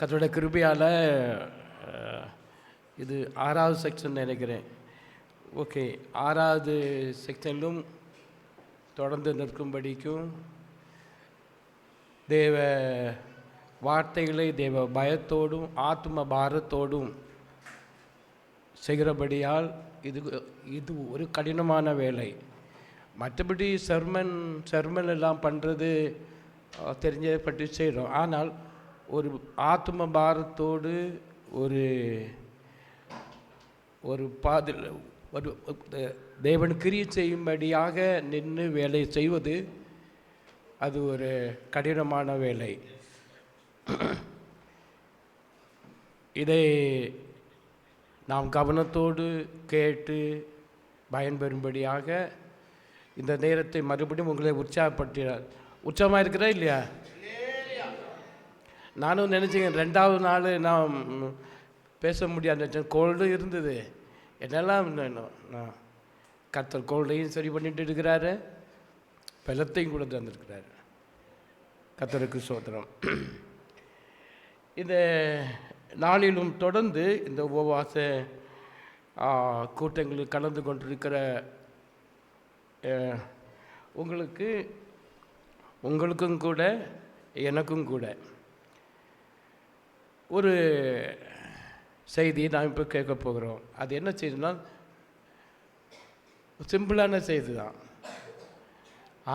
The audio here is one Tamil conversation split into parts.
கர்த்தருடைய கிருபையால் இது 6வது செக்ஷன் நினைக்கிறேன். ஓகே, 6வது செக்ஷனிலும் தொடர்ந்து நிற்கும்படிக்கும் தேவ வார்த்தைகளை தேவ பயத்தோடும் ஆத்ம பாரத்தோடும் செய்கிறபடியால் இது ஒரு கடினமான வேலை. மற்றபடி செர்மன் எல்லாம் பண்ணுறது தெரிஞ்சதை பற்றி செய்கிறோம். ஆனால் ஒரு ஆத்ம பாரத்தோடு ஒரு ஒரு பாதில் ஒரு தேவன் கிரியை செய்யும்படியாக நின்று வேலை செய்வது அது ஒரு கடினமான வேலை. இதை நாம் கவனத்தோடு கேட்டு பயன்பெறும்படியாக இந்த நேரத்தை மறுபடியும் உங்களை உற்சாகப்படுத்தினார். உற்சாகமாக இருக்கிறா இல்லையா? நானும் நினச்சிங்க 2வது நாள் நான் பேச முடியாது. கோல்டு இருந்தது, என்னெல்லாம் நான் கர்த்தர் கோல்டையும் சரி பண்ணிட்டு இருக்கிறாரு, வெள்ளத்தையும் கூட தந்துருக்கிறாரு. கர்த்தருக்கு ஸ்தோத்திரம். இந்த நாளிலும் தொடர்ந்து இந்த உபவாச கூட்டங்களில் கலந்து கொண்டிருக்கிற உங்களுக்கும் கூட எனக்கும் கூட ஒரு செய்தியை நாம் இப்போ கேட்க போகிறோம். அது என்ன செய்தினா சிம்பிளான செய்தி தான்,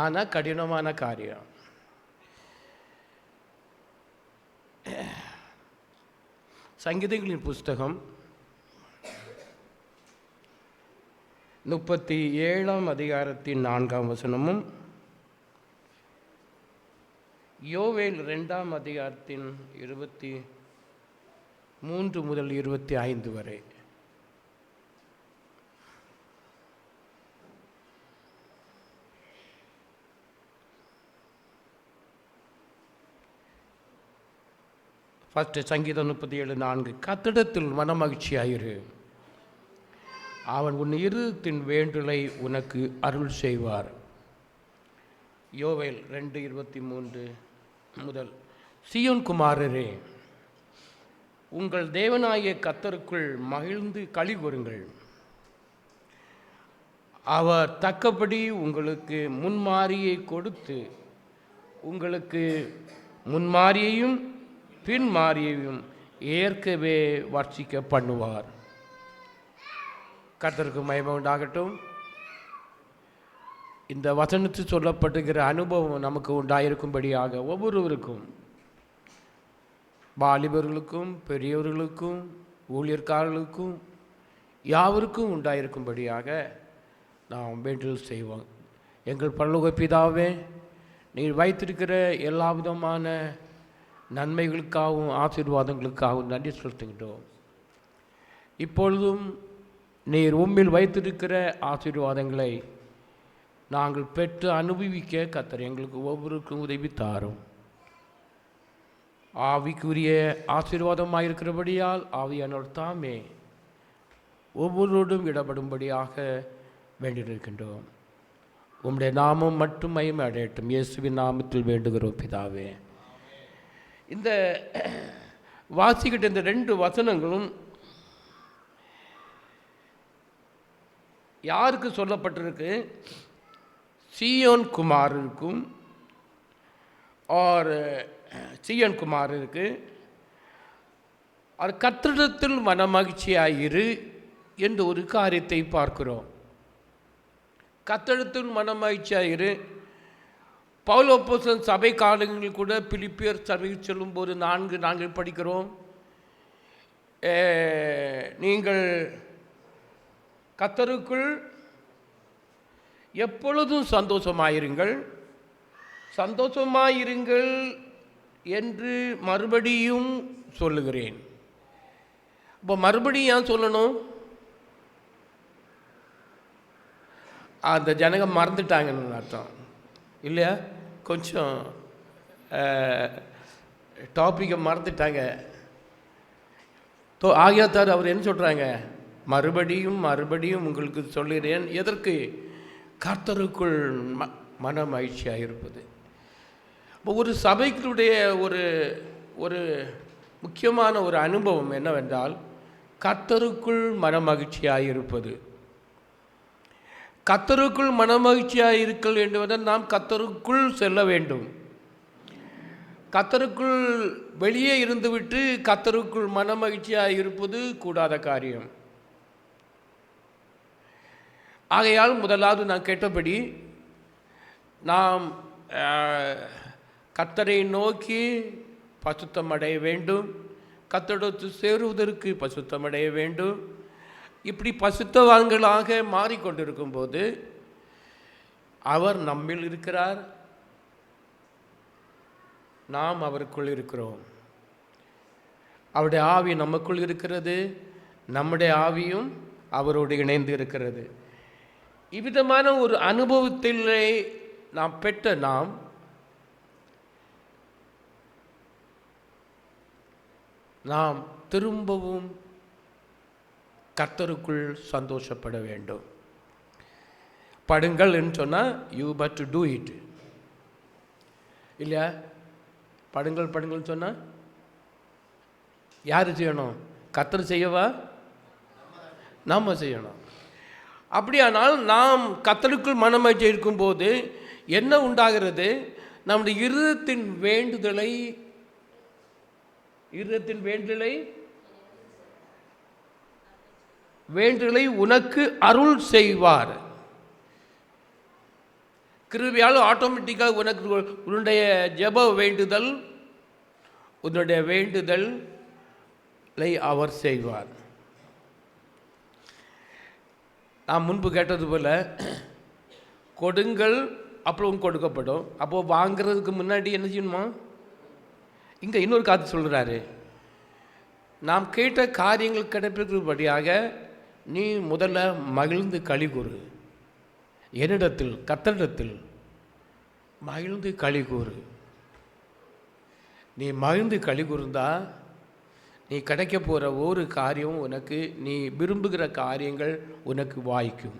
ஆனால் கடினமான காரியம். சங்கீதங்களின் புஸ்தகம் 37ஆம் அதிகாரத்தின் 4ஆம் வசனமும் யோவேல் 2ஆம் அதிகாரத்தின் 23 முதல் 25 வரை. ஃபஸ்ட்டு சங்கீதம் 37:4. கர்த்தரிடத்தில் மனமகிழ்ச்சியாயிரு, அவன் உன் இருதயத்தின் வேண்டுதலை உனக்கு அருள் செய்வார். யோவேல் 2:23 முதல். சீயோன் குமாரரே, உங்கள் தேவனாகிய கர்த்தருக்குள் மகிழ்ந்து களி கூறுங்கள். அவர் தக்கபடி உங்களுக்கு முன்மாரியை கொடுத்து உங்களுக்கு முன்மாரியையும் பின்மாரியையும் ஏற்கவே வர்ஷிக்க பண்ணுவார். கர்த்தருக்கு மகிமை உண்டாகட்டும். இந்த வசனத்தில் சொல்லப்பட்டுகிற அனுபவம் நமக்கு உண்டாயிருக்கும்படியாக ஒவ்வொருவருக்கும், வாலிபர்களுக்கும் பெரியவர்களுக்கும் ஊழியர்காரர்களுக்கும் யாவருக்கும் உண்டாயிருக்கும்படியாக நாம் வேண்டுதல் செய்வோம். எங்கள் பரலோக பிதாவே, நீர் வைத்திருக்கிற எல்லா விதமான நன்மைகளுக்காகவும் ஆசீர்வாதங்களுக்காகவும் நன்றி செலுத்துகின்றோம். இப்பொழுதும் நீர் உம்மில் வைத்திருக்கிற ஆசீர்வாதங்களை நாங்கள் பெற்று அனுபவிக்க கர்த்தர் எங்களுக்கு ஒவ்வொருக்கும் உதவி தாரும். ஆவிக்குரிய ஆசீர்வாதமாக இருக்கிறபடியால் ஆவியானவர் தாமே ஒவ்வொருவரோடும் இடப்படும்படியாக வேண்டியிருக்கின்றோம். உம்முடைய நாமம் மட்டும் மகிமை அடையட்டும். இயேசுவின் நாமத்தில் வேண்டுகிறோம் பிதாவே. இந்த வாசிக்கிட்ட இந்த 2 வசனங்களும் யாருக்கு சொல்லப்பட்டிருக்கு? சீயோன் குமாரருக்கும் சீயோன் குமாரருக்கு கர்த்தரிடத்தில் மனமகிழ்ச்சியாயிரு என்ற ஒரு காரியத்தை பார்க்கிறோம். கர்த்தரிடத்தில் மனமகிழ்ச்சியாயிரு. பவுல் அப்போஸ்தலன் சபை காலங்களில் கூட பிலிப்பியர் சபைக்கு செல்லும்போது 4 நாங்கள் படிக்கிறோம். நீங்கள் கர்த்தருக்குள் எப்பொழுதும் சந்தோஷமாயிருங்கள் என்று மறுபடியும் சொல்லுகிறேன். இப்போ மறுபடியும் ஏன் சொல்லணும்? அந்த ஜனங்க மறந்துட்டாங்கன்னு அர்த்தம் இல்லையா? கொஞ்சம் டாப்பிக்கை மறந்துட்டாங்க. ஆகியாத்தார் அவர் என்ன சொல்கிறாங்க? மறுபடியும் உங்களுக்கு சொல்லுகிறேன். எதற்கு? கர்த்தருக்குள் மன மகிழ்ச்சியாக இருப்பது. இப்போ ஒரு சபைக்குடைய ஒரு ஒரு முக்கியமான ஒரு அனுபவம் என்னவென்றால் கர்த்தருக்குள் மனமகிழ்ச்சியாக இருப்பது. கர்த்தருக்குள் மனமகிழ்ச்சியாக இருக்க வேண்டுமென்றால் நாம் கர்த்தருக்குள் செல்ல வேண்டும். கர்த்தருக்குள் வெளியே இருந்துவிட்டு கர்த்தருக்குள் மனமகிழ்ச்சியாக இருப்பது கூடாத காரியம். ஆகையால் முதலாவது நான் கேட்டபடி நாம் கர்த்தரை நோக்கி பசுத்தம் அடைய வேண்டும், கர்த்தரோடு சேருவதற்கு பசுத்தம் அடைய வேண்டும். இப்படி பசுத்தவான்களாக மாறிக்கொண்டிருக்கும் போது அவர் நம்மில் இருக்கிறார், நாம் அவருக்குள் இருக்கிறோம். அவருடைய ஆவி நமக்குள் இருக்கிறது, நம்முடைய ஆவியும் அவரோடு இணைந்து இருக்கிறது. இவ்விதமான ஒரு அனுபவத்திலே நாம் பெற்ற நாம் திரும்பவும் கர்த்தருக்குள் சந்தோஷப்பட வேண்டும். படுங்கள் என்று சொன்னால் you but to do it இல்லையா? படுங்கள் சொன்னால் யார் செய்யணும்? கர்த்தர் செய்யவா? நாம் செய்யணும். அப்படியானால் நாம் கர்த்தருக்குள் மனமகிழ்ச்சி இருக்கும்போது என்ன உண்டாகிறது? நம்முடைய இருதயத்தின் வேண்டுதலை உனக்கு அருள் செய்வார். கிருபையால் ஆட்டோமேட்டிக்காக உனக்கு உன்னுடைய ஜெப வேண்டுதல், உன்னுடைய வேண்டுதலை அவர் செய்வார். நான் முன்பு கேட்டது போல் கொடுங்கள் அப்புறம் கொடுக்கப்படும். அப்போது வாங்கிறதுக்கு முன்னாடி என்ன செய்யணுமா? இங்கே இன்னொரு காத்து சொல்கிறாரு, நாம் கேட்ட காரியங்கள் கிடைப்பதற்குபடியாக நீ முதல்ல மகிழ்ந்து களி கூறு. என்னிடத்தில், கர்த்தரிடத்தில் மகிழ்ந்து களி கூறு. நீ மகிழ்ந்து களி கூர்ந்தா நீ கிடைக்க போகிற ஒரு காரியம் உனக்கு, நீ விரும்புகிற காரியங்கள் உனக்கு வாய்க்கும்.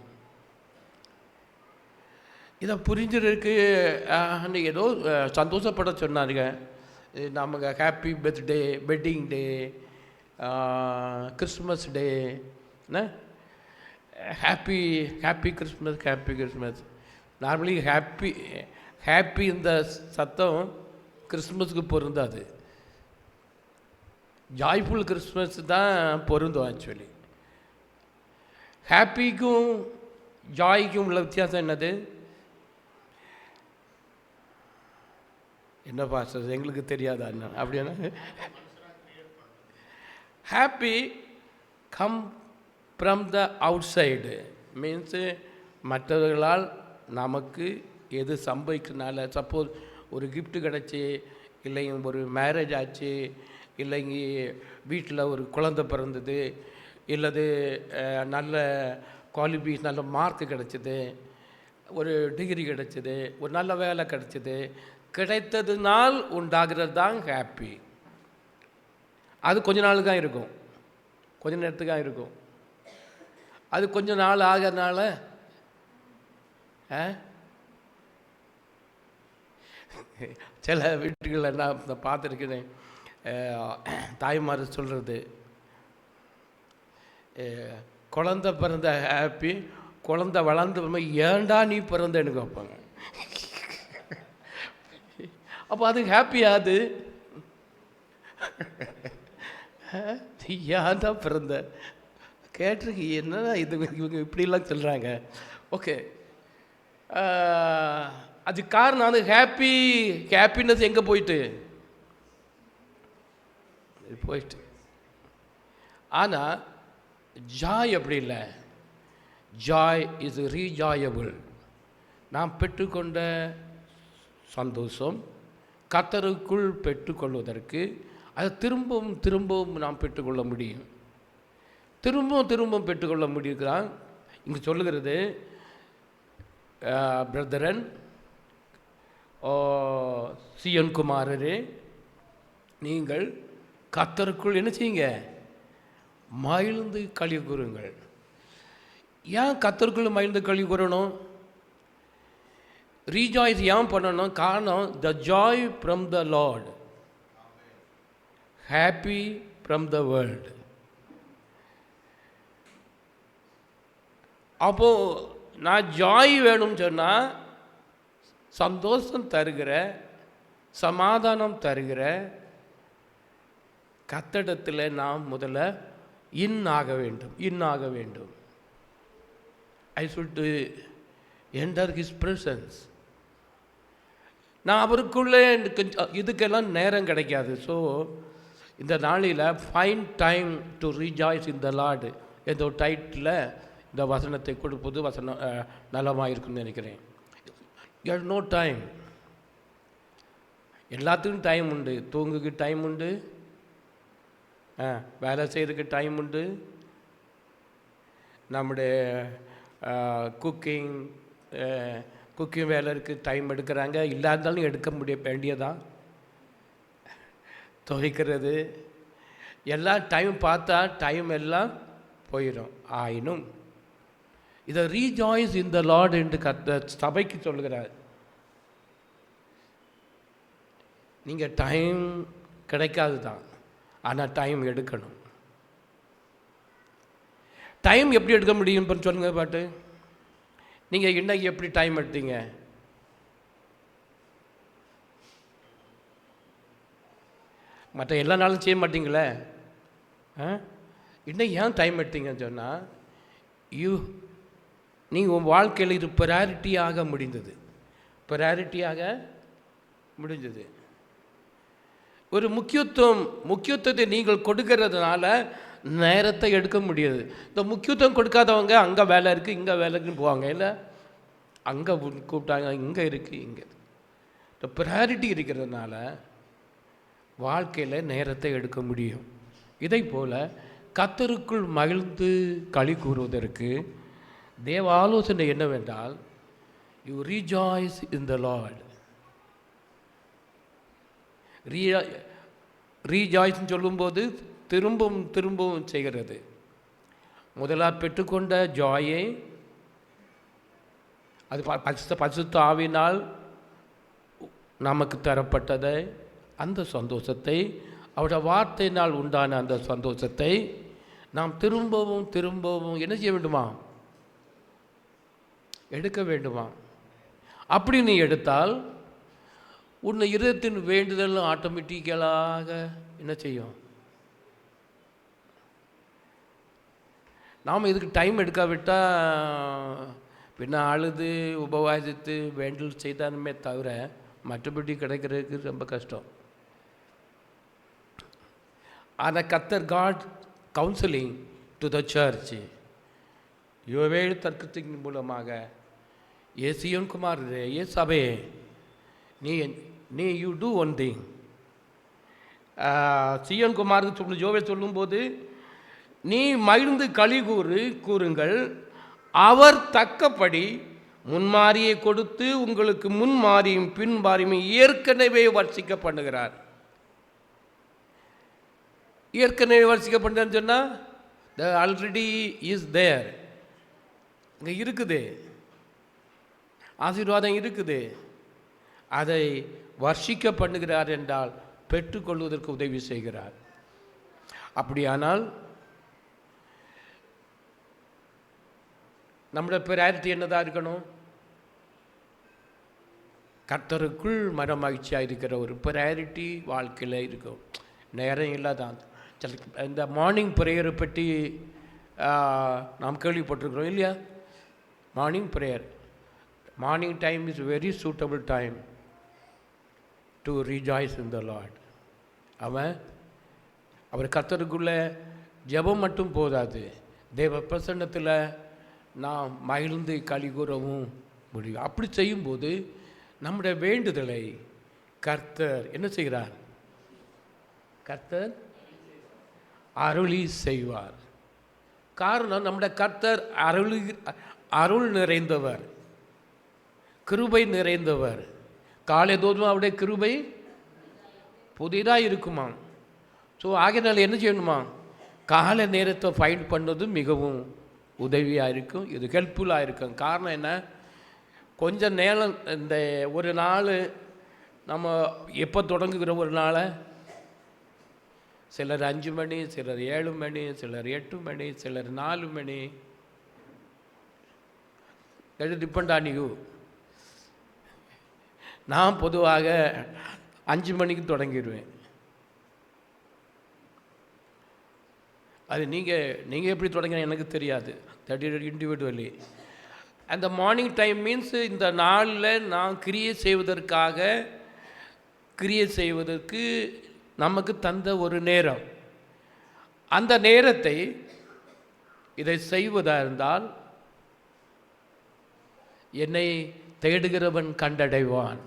இதை புரிஞ்சிருக்கு. ஏதோ சந்தோஷப்பட சொன்னாருங்க. நமக்கு happy birthday, wedding day, Christmas டே, ஹாப்பி கிறிஸ்மஸ். நார்மலி ஹாப்பி இந்த சத்தம் கிறிஸ்மஸுக்கு பொருந்தாது. ஜாய்ஃபுல் கிறிஸ்மஸ் தான் பொருந்தும். ஆக்சுவலி ஹாப்பிக்கும் ஜாய்க்கும் உள்ள வித்தியாசம் என்னது? என்ன பாஸ்டர் எங்களுக்கு தெரியாதா என்ன அப்படின்னா? Happy come from the out side means மற்றவர்களால் நமக்கு எது சம்பவிக்கிறதுனால, சப்போஸ் ஒரு கிஃப்ட்டு கிடச்சி, இல்லைங்க ஒரு மேரேஜ் ஆச்சு, இல்லைங்க வீட்டில் ஒரு குழந்தை பிறந்தது, இல்லது நல்ல குவாலிஃபிகேஷன், நல்ல மார்க்கு கிடச்சிது, ஒரு டிகிரி கிடச்சிது, ஒரு நல்ல வேலை கிடச்சிது, கிடைத்ததுனால் உண்டாகிறது தான் ஹாப்பி. அது கொஞ்ச நாள் தான் இருக்கும், கொஞ்ச நேரத்துக்கு தான் இருக்கும். அது கொஞ்ச நாள் ஆகிறதுனால சில வீட்டுகளில் நான் பார்த்துருக்கிறேன், தாய்மார் சொல்கிறது, குழந்தை பிறந்த ஹாப்பி, குழந்தை வளர்ந்து ஏண்டா நீ பிறந்த எனக்கு வைப்பாங்க. அப்போ அது ஹாப்பியா? அது ஏன் தான் பிறந்த கேட்டிருக்கு. என்னன்னா இது இவங்க இப்படிலாம் சொல்கிறாங்க. ஓகே, அது காரணம் அது ஹாப்பினஸ் எங்கே போயிட்டு. ஆனால் ஜாய் அப்படி இல்லை. Joy is rejoiceable. நாம் பெற்றுக்கொண்ட சந்தோஷம் கர்த்தருக்குள் பெற்றுக்கொள்வதற்கு அதை திரும்பவும் நாம் பெற்றுக்கொள்ள முடியும். திரும்பவும் பெற்றுக்கொள்ள முடியுங்கிறான். இங்கே சொல்லுகிறது, பிரதரன் சிஎன் குமாரரே, நீங்கள் கர்த்தருக்குள் என்ன செய்யுங்க? மகிழ்ந்து களி கூறுங்கள். ஏன் கர்த்தருக்குள் மகிழ்ந்து களி கூறணும்? ரீஜாய்ஸ் ஏன் பண்ணணும்? காரணம், the joy from the Lord. Happy from the world. அப்போது நான் ஜாய் வேணும்னு சொன்னால் சந்தோஷம் தருகிற, சமாதானம் தருகிற கத்தடத்தில் நாம் முதல்ல ஆக வேண்டும். I should enter his presence. நான் அவருக்குள்ளே இதுக்கெல்லாம் நேரம் கிடைக்காது. ஸோ இந்த நாளில் fine time to rejoice in the lord என்ற ஒரு டைட்டில் இந்த வசனத்தை கொடுப்பது வசனம் நலமாக இருக்குன்னு நினைக்கிறேன். No time. எல்லாத்துக்கும் டைம் உண்டு. தூங்குக்கு டைம் உண்டு, வேலை செய்கிறதுக்கு டைம் உண்டு, நம்முடைய குக்கிங் வேலைக்கு டைம் எடுக்கிறாங்க. இல்லாஇருந்தாலும் எடுக்க வேண்டியதான். துவைக்கிறது எல்லாம் டைம் பார்த்தா டைம் எல்லாம் போயிடும். ஆயினும் இதை ரீஜாய்ஸ் இன் த லார்ட் என்று சபைக்கு சொல்கிறார். நீங்கள் டைம் கிடைக்காது தான், ஆனால் டைம் எடுக்கணும். டைம் எப்படி எடுக்க முடியும் சொல்லுங்க பாட்டு. நீங்கள் இன்னைக்கு எப்படி டைம் எடுத்தீங்க? மற்ற எல்லா நாளும் செய்ய மாட்டீங்களே. இன்னைக்கு ஏன் டைம் எடுத்தீங்கன்னு சொன்னால் நீங்கள் உங்கள் வாழ்க்கையில் இது ப்ரையாரிட்டியாக முடிஞ்சது. ஒரு முக்கியத்துவத்தை நீங்கள் கொடுக்கறதுனால நேரத்தை எடுக்க முடியாது. இந்த முக்கியத்துவம் கொடுக்காதவங்க அங்கே வேலை இருக்குது, இங்கே வேலைக்குன்னு போவாங்க. இல்லை, அங்கே கூப்பிட்டாங்க, இங்கே இருக்குது, இங்கே. இந்த ப்ரையாரிட்டி இருக்கிறதுனால வாழ்க்கையில் நேரத்தை எடுக்க முடியும். இதை போல் கர்த்தருக்குள் மகிழ்ந்து களி கூறுவதற்கு தேவ ஆலோசனை என்னவென்றால், you rejoice in the Lord. ரீஜாய்ஸ்ன்னு சொல்லும்போது திரும்பவும் செய்கிறது. முதலாக பெற்றுக்கொண்ட ஜாயை, அது பரிசுத்த ஆவியினால் நமக்கு தரப்பட்டதை, அந்த சந்தோஷத்தை, அவருடைய வார்த்தையினால் உண்டான அந்த சந்தோஷத்தை நாம் திரும்பவும் என்ன செய்ய வேண்டுமா? எடுக்க வேண்டுமா? அப்படி நீ எடுத்தால் உன்னை இதயத்தின் வேண்டுதல் ஆட்டோமேட்டிக்கலாக என்ன செய்யும்? நாம் இதுக்கு டைம் எடுக்காவிட்டால் பின்ன அழுது உபவாசித்து வேண்டல் செய்தாலுமே தவிர மற்றபடி கிடைக்கிறதுக்கு ரொம்ப கஷ்டம். ஆனால் கர்த்தர் God counselling to the church யோவேல் தர்க்கத்தின் மூலமாக, சீயோன் குமாரரே, சபே, நீ யூ டூ ஒன் திங். சீயோன் குமாருக்கு யோவேல் சொல்லும்போது, நீ மகிழ்ந்து களி கூறுங்கள், அவர் தக்கப்படி முன்மாரியை கொடுத்து உங்களுக்கு முன்மாரியும் பின்மாரியும் ஏற்கனவே வர்ஷிக்க பண்ணுகிறார். ஏற்கனவே வர்ஷிக்க பண்ணுறேன்னு சொன்னால் த ஆல்ரெடி இஸ் தேர். இங்கே இருக்குது, ஆசீர்வாதம் இருக்குது. அதை வர்ஷிக்க பண்ணுகிறார் என்றால் பெற்றுக்கொள்வதற்கு உதவி செய்கிறார். அப்படியானால் நம்முடைய ப்ரையாரிட்டி என்னதான் இருக்கணும்? கர்த்தருக்குள் மனமகிழ்ச்சியாக இருக்கிற ஒரு ப்ரையாரிட்டி வாழ்க்கையில் இருக்கும். நேரம் இல்லாதான். இந்த மார்னிங் ப்ரேயரை பற்றி நாம் கேள்விப்பட்டிருக்கிறோம் இல்லையா? Morning prayer, morning time is very suitable time to rejoice in the Lord. அவர் கர்த்தருக்குள்ள ஜெபம் மட்டும் போதாது, தேவ பிரசன்னத்தில் நாம் மகிழ்ந்து களி கூறவும் முடியும். அப்படி செய்யும்போது நம்முடைய வேண்டுதலை கர்த்தர் என்ன செய்கிறார்? கர்த்தர் அருளி செய்வார். காரணம், நம்முடைய கர்த்தர் அருள் நிறைந்தவர், கிருபை நிறைந்தவர். காலை தோறும் அவருடைய கிருபை புதிதாக இருக்குமா. ஸோ ஆகையினால என்ன செய்யணுமா? காலை நேரத்தை ஃபைண்ட் பண்ணுறது மிகவும் உதவியாக இருக்கும், இது ஹெல்ப்ஃபுல்லாக இருக்கும். காரணம் என்ன? கொஞ்சம் நேரம் இந்த ஒரு நாள் நம்ம எப்போ தொடங்குகிற ஒரு நாளை சிலர் 5 மணி, சிலர் 7 மணி, சிலர் 8 மணி, சிலர் 4 மணி. That depend on you. நான் பொதுவாக 5 மணிக்கு தொடங்கிடுவேன். அது நீங்கள் எப்படி தொடங்கின எனக்கு தெரியாது. That is individually. அந்த மார்னிங் டைம் மீன்ஸ் இந்த நாளில் நான் கிரியை செய்வதற்கு நமக்கு தந்த ஒரு நேரம். அந்த நேரத்தை இதை செய்வதாக இருந்தால் என்னை தேடுகிறவன் கண்டடைவான்.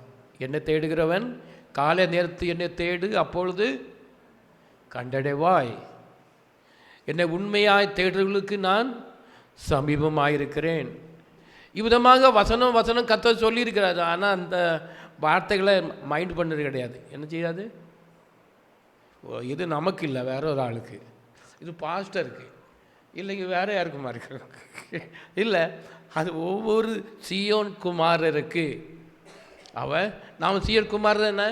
என்னை தேடுகிறவன் காலை நேரத்து என்னை தேடு, அப்பொழுது கண்டடைவாய். என்னை உண்மையாய் தேடுறவர்களுக்கு நான் சமீபமாயிருக்கிறேன். இவ்விதமாக வசனம் கர்த்தர் சொல்லியிருக்கிறாரு. ஆனால் அந்த வார்த்தைகளை மைண்ட் பண்ணுறது கிடையாது. என்ன செய்யாது? இது நமக்கு இல்லை, வேற ஒரு ஆளுக்கு. இது பாஸ்டருக்கு இல்லைங்க, வேற யாருக்குமா இருக்கு இல்லை. அது ஒவ்வொரு சீயோன் குமாரருக்கு. நாம் சீயோன் குமார் தானே,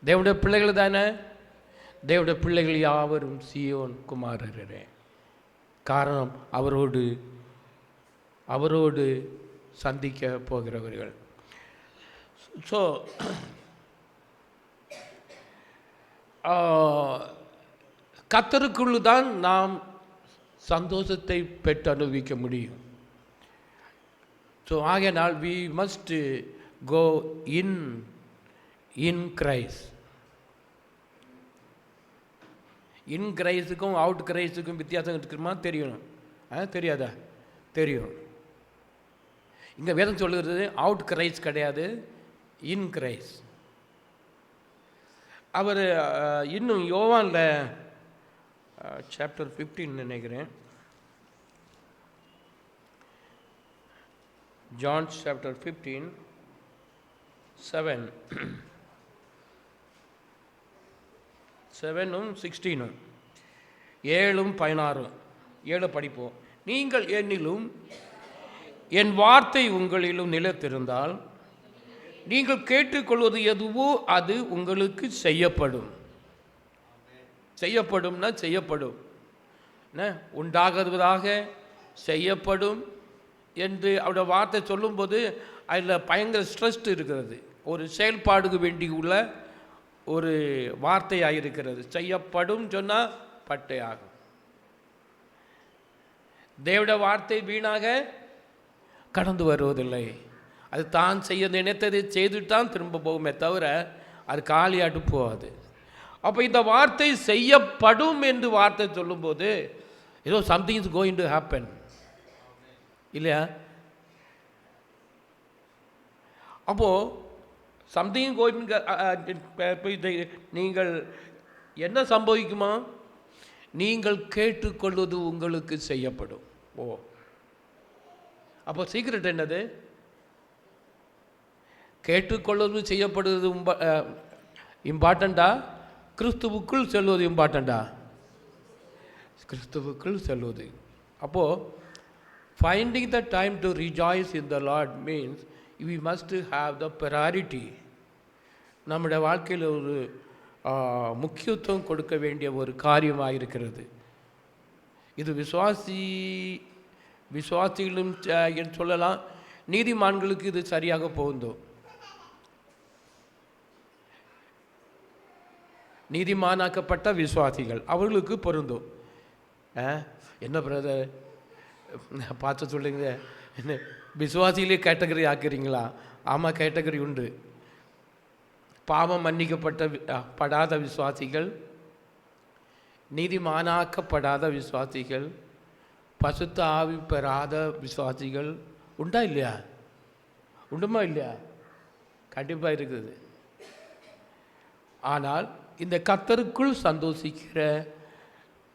தேவனுடைய பிள்ளைகள் தானே. தேவனுடைய பிள்ளைகள் யாவரும் சீயோன் குமாரரே. காரணம் அவரோடு சந்திக்க போகிறவர்கள். ஸோ கர்த்தருக்குள் தான் நாம் சந்தோஷத்தை பெற்று அனுபவிக்க முடியும். ஸோ ஆகையினால் we must go in Christ. In கிரைஸுக்கும் அவுட் கிரைஸுக்கும் வித்தியாசம் இருக்குமா? தெரியணும். தெரியாதா? தெரியும். இங்கே வேதம் சொல்லுகிறது அவுட் கிரைஸ் கிடையாது, இன் கிரைஸ். அவர் இன்னும் யோவானில் சாப்டர் 15 நினைக்கிறேன், ஜான் சாப்டர் 15 7 7 16 7 16 7 படிப்போம். நீங்கள் என்னிலும் என் வார்த்தை உங்களிலும் நிலைத்திருந்தால் நீங்கள் கேட்டுக்கொள்வது எதுவோ அது உங்களுக்கு செய்யப்படும். செய்யப்படும்னா செய்யப்படும், உண்டாகுவதாக செய்யப்படும் என்று அவருடைய வார்த்தை சொல்லும்போது அதில் பயங்கர ஸ்ட்ரெஸ் இருக்கிறது. ஒரு செயல்பாடுக்கு வேண்டி உள்ள ஒரு வார்த்தையாக இருக்கிறது. செய்யப்படும் சொன்னால் பட்டையாகும். தேவனுடைய வார்த்தை வீணாக கடந்து வருவதில்லை. அது தான் செய்ய நினைத்ததை செய்துட்டான் திரும்ப போகுமே தவிர அது காலியாட்டு போகாது. அப்போ இந்த வார்த்தை செய்யப்படும் என்று வார்த்தை சொல்லும்போது ஏதோ something is going to happen இல்லையா? அப்போது சம்திங் கோயிங், நீங்கள் என்ன சம்பவிக்குமா? நீங்கள் கேட்டுக்கொள்வது உங்களுக்கு செய்யப்படும். அப்போ சீக்ரெட் என்னது? கேட்டுக்கொள்வது செய்யப்படுவது இம்பார்ட்டண்டா, கிறிஸ்துவுக்குள் செல்வது இம்பார்ட்டண்டா? கிறிஸ்துவுக்குள் செல்வது. அப்போது finding the time to rejoice in the Lord means we must have the priority. நம்முடைய வாழ்க்கையில் ஒரு முக்கியத்துவம் கொடுக்க வேண்டிய ஒரு காரியமாக இருக்கிறது. இது விசுவாசிகளும் சொல்லலாம், நீதிமான்களுக்கு இது சரியாக பொருந்தும். நீதிமானாக்கப்பட்ட விசுவாசிகள் அவர்களுக்கு பொருந்தும். என்ன பிரதர் பார்த்து சொல்லுங்க, என்ன விசுவாசிகளே கேட்டகரி ஆக்குறீங்களா? ஆமாம், கேட்டகரி உண்டு. பாவம் மன்னிக்கப்படாத விசுவாசிகள், நீதிமானாக்கப்படாத விசுவாசிகள், பசுத்த ஆவி பெறாத விசுவாசிகள். உண்டா இல்லையா? உண்டுமா இல்லையா? கண்டிப்பாக இருக்குது. ஆனால் இந்த கர்த்தருக்குள் சந்தோஷிக்கிற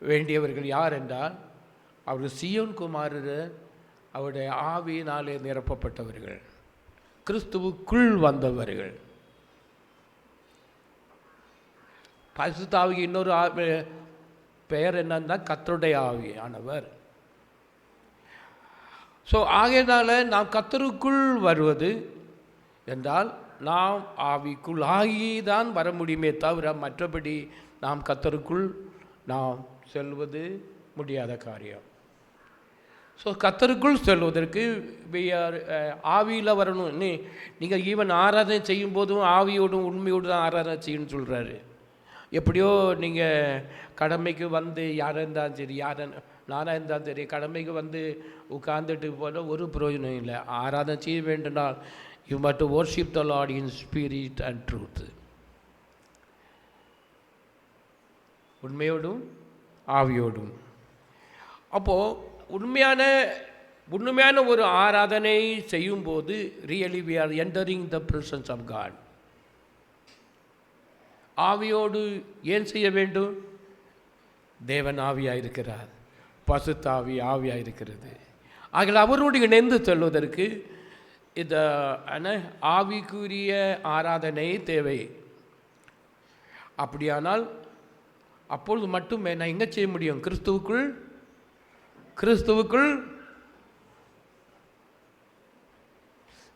வேண்டியவர்கள் யார் என்றால் அவர்கள் சீயோன் குமாரர், அவருடைய ஆவியினாலே நிரப்பப்பட்டவர்கள், கிறிஸ்துவுக்குள் வந்தவர்கள். பரிசுத்த ஆவிக்கு இன்னொரு பெயர் என்னன்னா கர்த்தருடைய ஆவியானவர். ஸோ ஆகையினால நாம் கர்த்தருக்குள் வருவது என்றால் நாம் ஆவிக்குள் ஆகிதான் வர முடியுமே தவிர மற்றபடி நாம் கர்த்தருக்குள் நாம் செல்வது முடியாத காரியம். ஸோ கர்த்தருக்குள் செல்வதற்கு ஆவியில் வரணும். நீங்கள் ஈவன் ஆராதனை செய்யும் போதும் ஆவியோடும் உண்மையோடு தான் ஆராதனை செய்யணும்னு சொல்கிறாரு. எப்படியோ நீங்கள் கடமைக்கு வந்து யாராக இருந்தாலும் சரி, நானாக இருந்தாலும் சரி, கடமைக்கு வந்து உட்கார்ந்துட்டு போல ஒரு பிரயோஜனம் இல்லை. ஆராதனை செய்ய வேண்டுனால் you must to worship the lord in spirit and truth. உண்மையோடும் ஆவியோடும். அப்போது உண்மையான ஒரு ஆராதனை செய்யும்போது really we are entering the presence of God. ஆவியோடு ஏன் செய்ய வேண்டும்? தேவன் ஆவியாக இருக்கிறார், பசுத்தாவி ஆவியாக இருக்கிறது. ஆகிய அவரோடு இணைந்து செல்வதற்கு இந்த ஆவிக்குரிய ஆராதனை தேவை. அப்படியானால் அப்பொழுது மட்டுமே நான் எங்கே செய்ய முடியும்?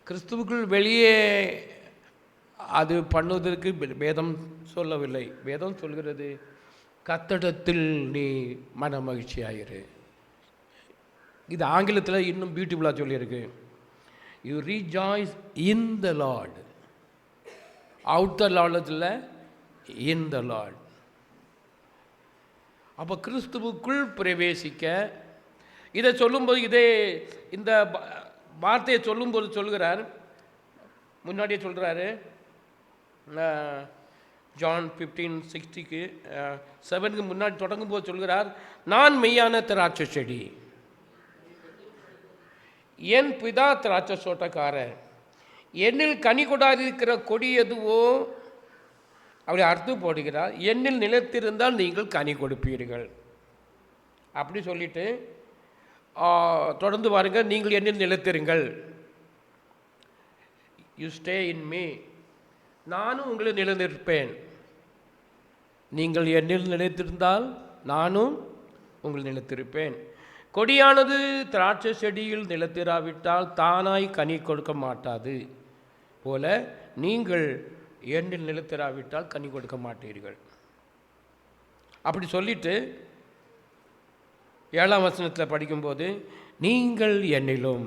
கிறிஸ்துவுக்குள் வெளியே அது பண்ணுவதற்கு வேதம் சொல்லவில்லை. வேதம் சொல்கிறது கர்த்தரிடத்தில் நீ மன மகிழ்ச்சியாயிரு. இது ஆங்கிலத்தில் இன்னும் பியூட்டிஃபுல்லாக சொல்லியிருக்கு. You rejoice in the Lord. Out the லார்டில் இன் த லார்ட். அப்போ கிறிஸ்துவுக்குள் பிரவேசிக்க இதை சொல்லும்போது இந்த வார்த்தையை சொல்லும்போது சொல்கிறார், முன்னாடியே சொல்கிறாரு, ஜான் 15:60 7க்கு முன்னாடி தொடங்கும்போது சொல்கிறார், நான் மெய்யான திராட்சை செடி, என் பிதா திராட்சை தோட்டக்காரர், என்னில் கனி கொடாதிருக்கிற கொடி எதுவோ அப்படி அர்த்தம் போடுகிறார், என்னில் நிலைத்திருந்தால் நீங்கள் கனி கொடுப்பீர்கள். அப்படி சொல்லிட்டு தொடர்ந்து பாருங்க, நீங்கள் என்னில் நிலைத்திருங்கள், யூ ஸ்டே இன் மீ, நானும் உங்களை நிலைநிற்பேன். நீங்கள் என்னில் நிலைத்திருந்தால் நானும் உங்கள் நிலைத்திருப்பேன். கொடியானது திராட்சை செடியில் நிலைத்திராவிட்டால் தானாய் கனி கொடுக்க மாட்டாது போல நீங்கள் என்னில் நிலைத்திராவிட்டால் கனி கொடுக்க மாட்டீர்கள். அப்படி சொல்லிட்டு 7ஆம் வசனத்தில் படிக்கும்போது, நீங்கள் என்னிலும்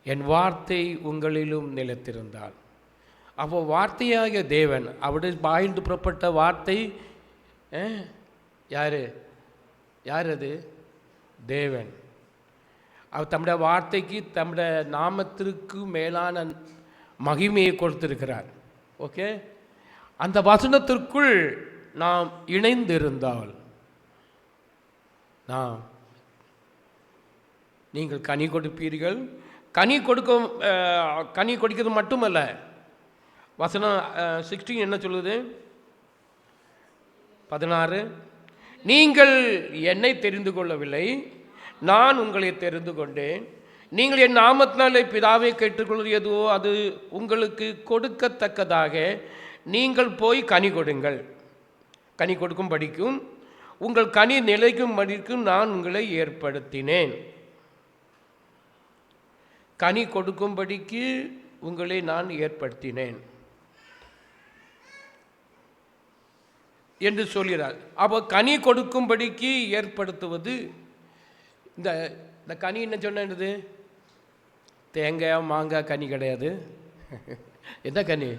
என் வார்த்தை உங்களிலும் நிலைத்திருந்தால். அப்போ வார்த்தையாகிய தேவன், அவருடைய வாயிலிருந்து புறப்பட்ட வார்த்தை யார் அது? தேவன். அவர் தம்முடைய வார்த்தைக்கு தம்முடைய நாமத்திற்கு மேலான மகிமையை கொடுத்திருக்கிறார். ஓகே, அந்த வசனத்திற்குள் நாம் இணைந்திருந்தால் நீங்கள் கனி கொடுப்பீர்கள். கனி கொடுக்கிறது மட்டுமல்ல, வசனம் 16 என்ன சொல்லுது? 16, நீங்கள் என்னை தெரிந்து கொள்ளவில்லை, நான் உங்களை தெரிந்து கொண்டேன். நீங்கள் என் நாமத்தினாலே பிதாவை கேட்டுக்கொள்வது எதுவோ அது உங்களுக்கு கொடுக்கத்தக்கதாக நீங்கள் போய் கனி கொடுங்கள். கனி கொடுக்கும் படிக்கும் உங்கள் கனி நிலைக்கும் படிக்கும் நான் உங்களை ஏற்படுத்தினேன். கனி கொடுக்கும்படிக்கு உங்களை நான் ஏற்படுத்தினேன் என்று சொல்கிறார். அப்போ கனி கொடுக்கும்படிக்கு ஏற்படுத்துவது, இந்த கனி என்ன சொன்னது? தேங்காய் மாங்காய் கனி கிடையாது. என்ன கனி?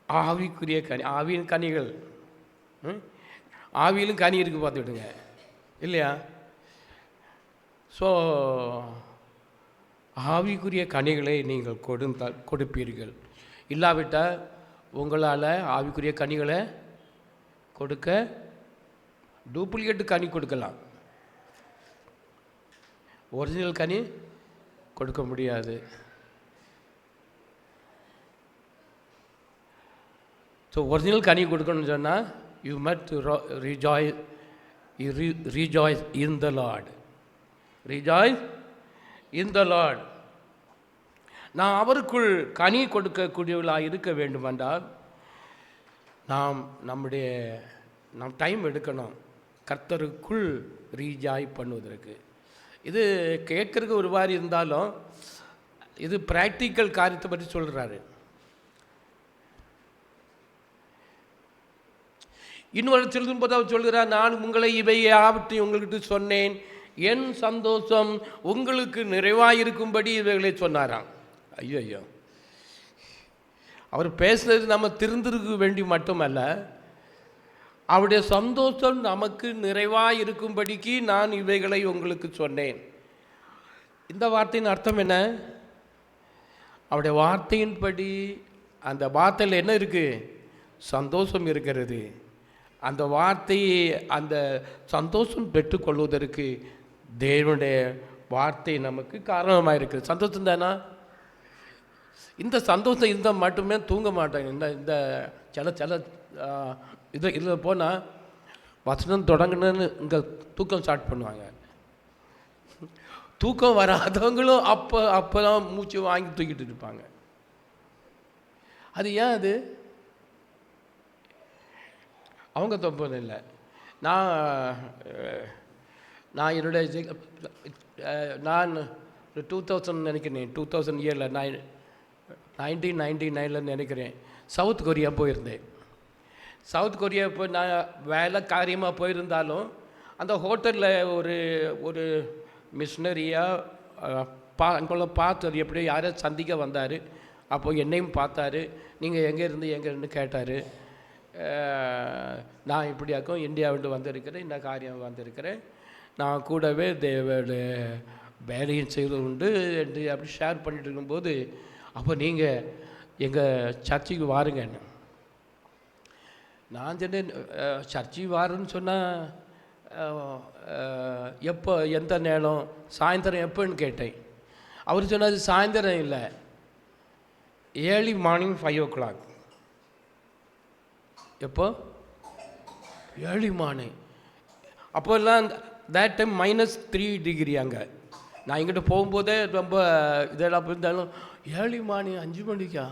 ஆவிக்குரிய கனி, ஆவியின் கனிகள். ஆவியிலும் கனி இருக்கு, பார்த்துக்கிட்டுங்க, இல்லையா? ஸோ ஆவிக்குரிய கனிகளை நீங்கள் கொடுப்பீர்கள். இல்லாவிட்டால் உங்களால் ஆவிக்குரிய கனிகளை கொடுக்க, டூப்ளிகேட் கனி கொடுக்கலாம், ஒரிஜினல் கனி கொடுக்க முடியாது. ஸோ ஒரிஜினல் கனி கொடுக்கணும்னு சொன்னால் you must rejoice in the Lord. Rejoice in the Lord. நாம் அவருக்குள் கனி கொடுக்கக்கூடியவர்களாக இருக்க வேண்டுமென்றால் நாம் டைம் எடுக்கணும் கர்த்தருக்குள் ரீஜாய் பண்ணுவதற்கு. இது கேட்கறதுக்கு ஒரு மாதிரி இருந்தாலும் இது ப்ராக்டிக்கல் காரியத்தை பற்றி சொல்கிறாரு. இன்னொரு சொல்லும்போது அவர் சொல்கிறார், நான் உங்களை இவை யாவற்றையும் உங்கள்கிட்ட சொன்னேன், என் சந்தோஷம் உங்களுக்கு நிறைவாயிருக்கும்படி இவைகளை சொன்னாராம். ஐயோ ஐயோ, அவர் பேசுனது நம்ம திருந்திருக்க வேண்டி மட்டுமல்ல, அவருடைய சந்தோஷம் நமக்கு நிறைவாக இருக்கும்படிக்கு நான் இவைகளை உங்களுக்கு சொன்னேன். இந்த வார்த்தையின் அர்த்தம் என்ன? அவருடைய வார்த்தையின்படி அந்த வார்த்தையில் என்ன இருக்குது? சந்தோஷம் இருக்கிறது. அந்த வார்த்தையை, அந்த சந்தோஷம் பெற்றுக்கொள்வதற்கு தேவனுடைய வார்த்தை நமக்கு காரணமாக இருக்குது. சந்தோஷம் தானா? இந்த சந்தோஷம் இருந்தால் மட்டுமே தூங்க மாட்டாங்க. இந்த சில இதில் போனால் வசனம் தொடங்கினு இங்கே தூக்கம் ஸ்டார்ட் பண்ணுவாங்க. தூக்கம் வராதவங்களும் அப்போ தான் மூச்சு வாங்கி தூக்கிட்டு இருப்பாங்க. அது ஏன்? அது அவங்க தப்பு இல்லை. நான் என்னுடைய நான் 2000 நினைக்கிறேன், 2000 நான் 1999 நினைக்கிறேன், சவுத் கொரியா போயிருந்தேன். சவுத் கொரியா போய் நான் வேலை காரியமாக போயிருந்தாலும் அந்த ஹோட்டலில் ஒரு மிஷினரியாக அங்கே பார்த்தார். எப்படி யாரை சந்திக்க வந்தார். அப்போது என்னையும் பார்த்தாரு. நீங்கள் எங்கேருந்து கேட்டார். நான் இப்படியாக்கும் இந்தியாவிட்டு வந்திருக்கிறேன், இந்த காரியம் வந்திருக்கிறேன், நான் கூடவே தேவனுடைய வேலையும் செய்வது உண்டு என்று அப்படி ஷேர் பண்ணிட்டு இருக்கும்போது, அப்போ நீங்கள் எங்கள் சர்ச்சுக்கு வாருங்கன்னு. நான் சொன்னேன், சர்ச்சுக்கு வாருன்னு சொன்னால் எப்போ, எந்த நேரம், சாயந்தரம் எப்போன்னு கேட்டேன். அவர் சொன்னது சாயந்தரம் இல்லை, ஏர்லி மார்னிங் 5 o'clock. எப்போ? Early morning. அப்போல்லாம் தேட் டைம் -3 டிகிரி அங்கே. நான் இங்கிட்ட போகும்போதே ரொம்ப இதெல்லாம் இருந்தாலும் ஏர்லி மார்னிங் 5 மணிக்கா?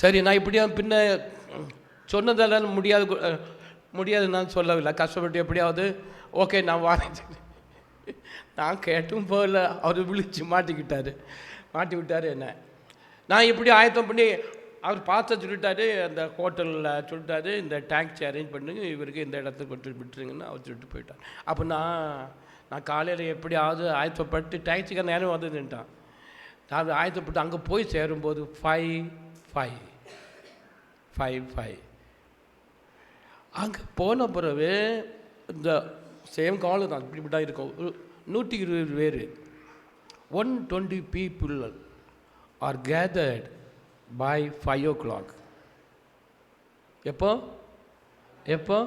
சரி, நான் இப்படியா பின்ன சொன்னதெல்லாம் முடியாது நான் சொல்லவில்லை. கஷ்டப்பட்டு எப்படியாவது ஓகே நான் வரேன். நான் கேட்டும் போகல. அவர் விழிச்சு மாட்டி விட்டார் என்ன. நான் இப்படி ஆயத்தம் பண்ணி அவர் பார்த்து சொல்லிட்டாரு, அந்த ஹோட்டலில் சொல்லிட்டாரு, இந்த டாக்ஸி அரேஞ்ச் பண்ணுங்க, இவருக்கு இந்த இடத்துக்கு விட்டுருங்கன்னு அவர் சொல்லிட்டு போயிட்டார். அப்போ நான் காலையில் எப்படியாவது ஆயத்தப்பட்டு டாக்ஸிக்கார நேரம் வந்து நின்ட்டான். நான் ஆயத்தப்பட்டு அங்கே போய் சேரும்போது 5 அங்கே போன பிறகு இந்த சேம் காலம் தான் இப்படி தான் இருக்கும். 120 பேர், 120 people are gathered by 5 o'clock. எப்போ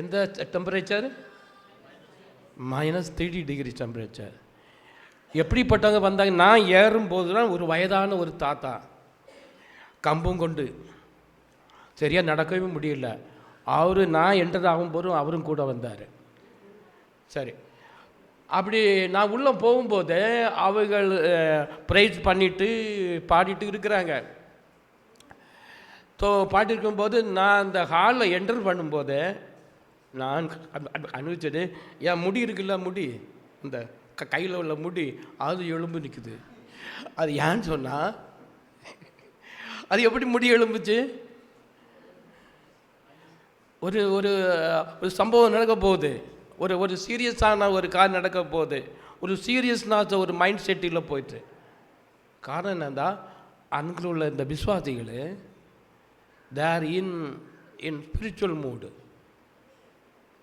எந்த டெம்பரேச்சர்? -30 degree temperature. எப்படிப்பட்டவங்க வந்தாங்க? நான் ஏறும்போது தான் ஒரு வயதான ஒரு தாத்தா கம்பும் கொண்டு சரியாக நடக்கவே முடியல. நான் என்டர் ஆகும்போதும் அவரும் கூட வந்தார். சரி, அப்படி நான் உள்ளே போகும்போது அவர்கள் ப்ரைஸ் பண்ணிட்டு பாடிட்டு இருக்கிறாங்க. பாடிட்டு இருக்கும்போது நான் அந்த ஹாலில் என்டர் பண்ணும்போது நான் அனுபவிச்சது, என் முடி இருக்குல்ல, முடி இந்த கையில் உள்ள முடி அது எலும்பு நிற்குது. அது ஏன்னு சொன்னால், அது எப்படி முடி எலும்புச்சு? ஒரு ஒரு சம்பவம் நடக்க போகுது, ஒரு சீரியஸான ஒரு கார் நடக்க போகுது, ஒரு சீரியஸ்னாக ஒரு மைண்ட் செட்டில் போயிட்டு. காரணம் என்னன்னா, அங்கே உள்ள இந்த விசுவாசிகள் தேர் இன் ஸ்பிரிச்சுவல் மூடு.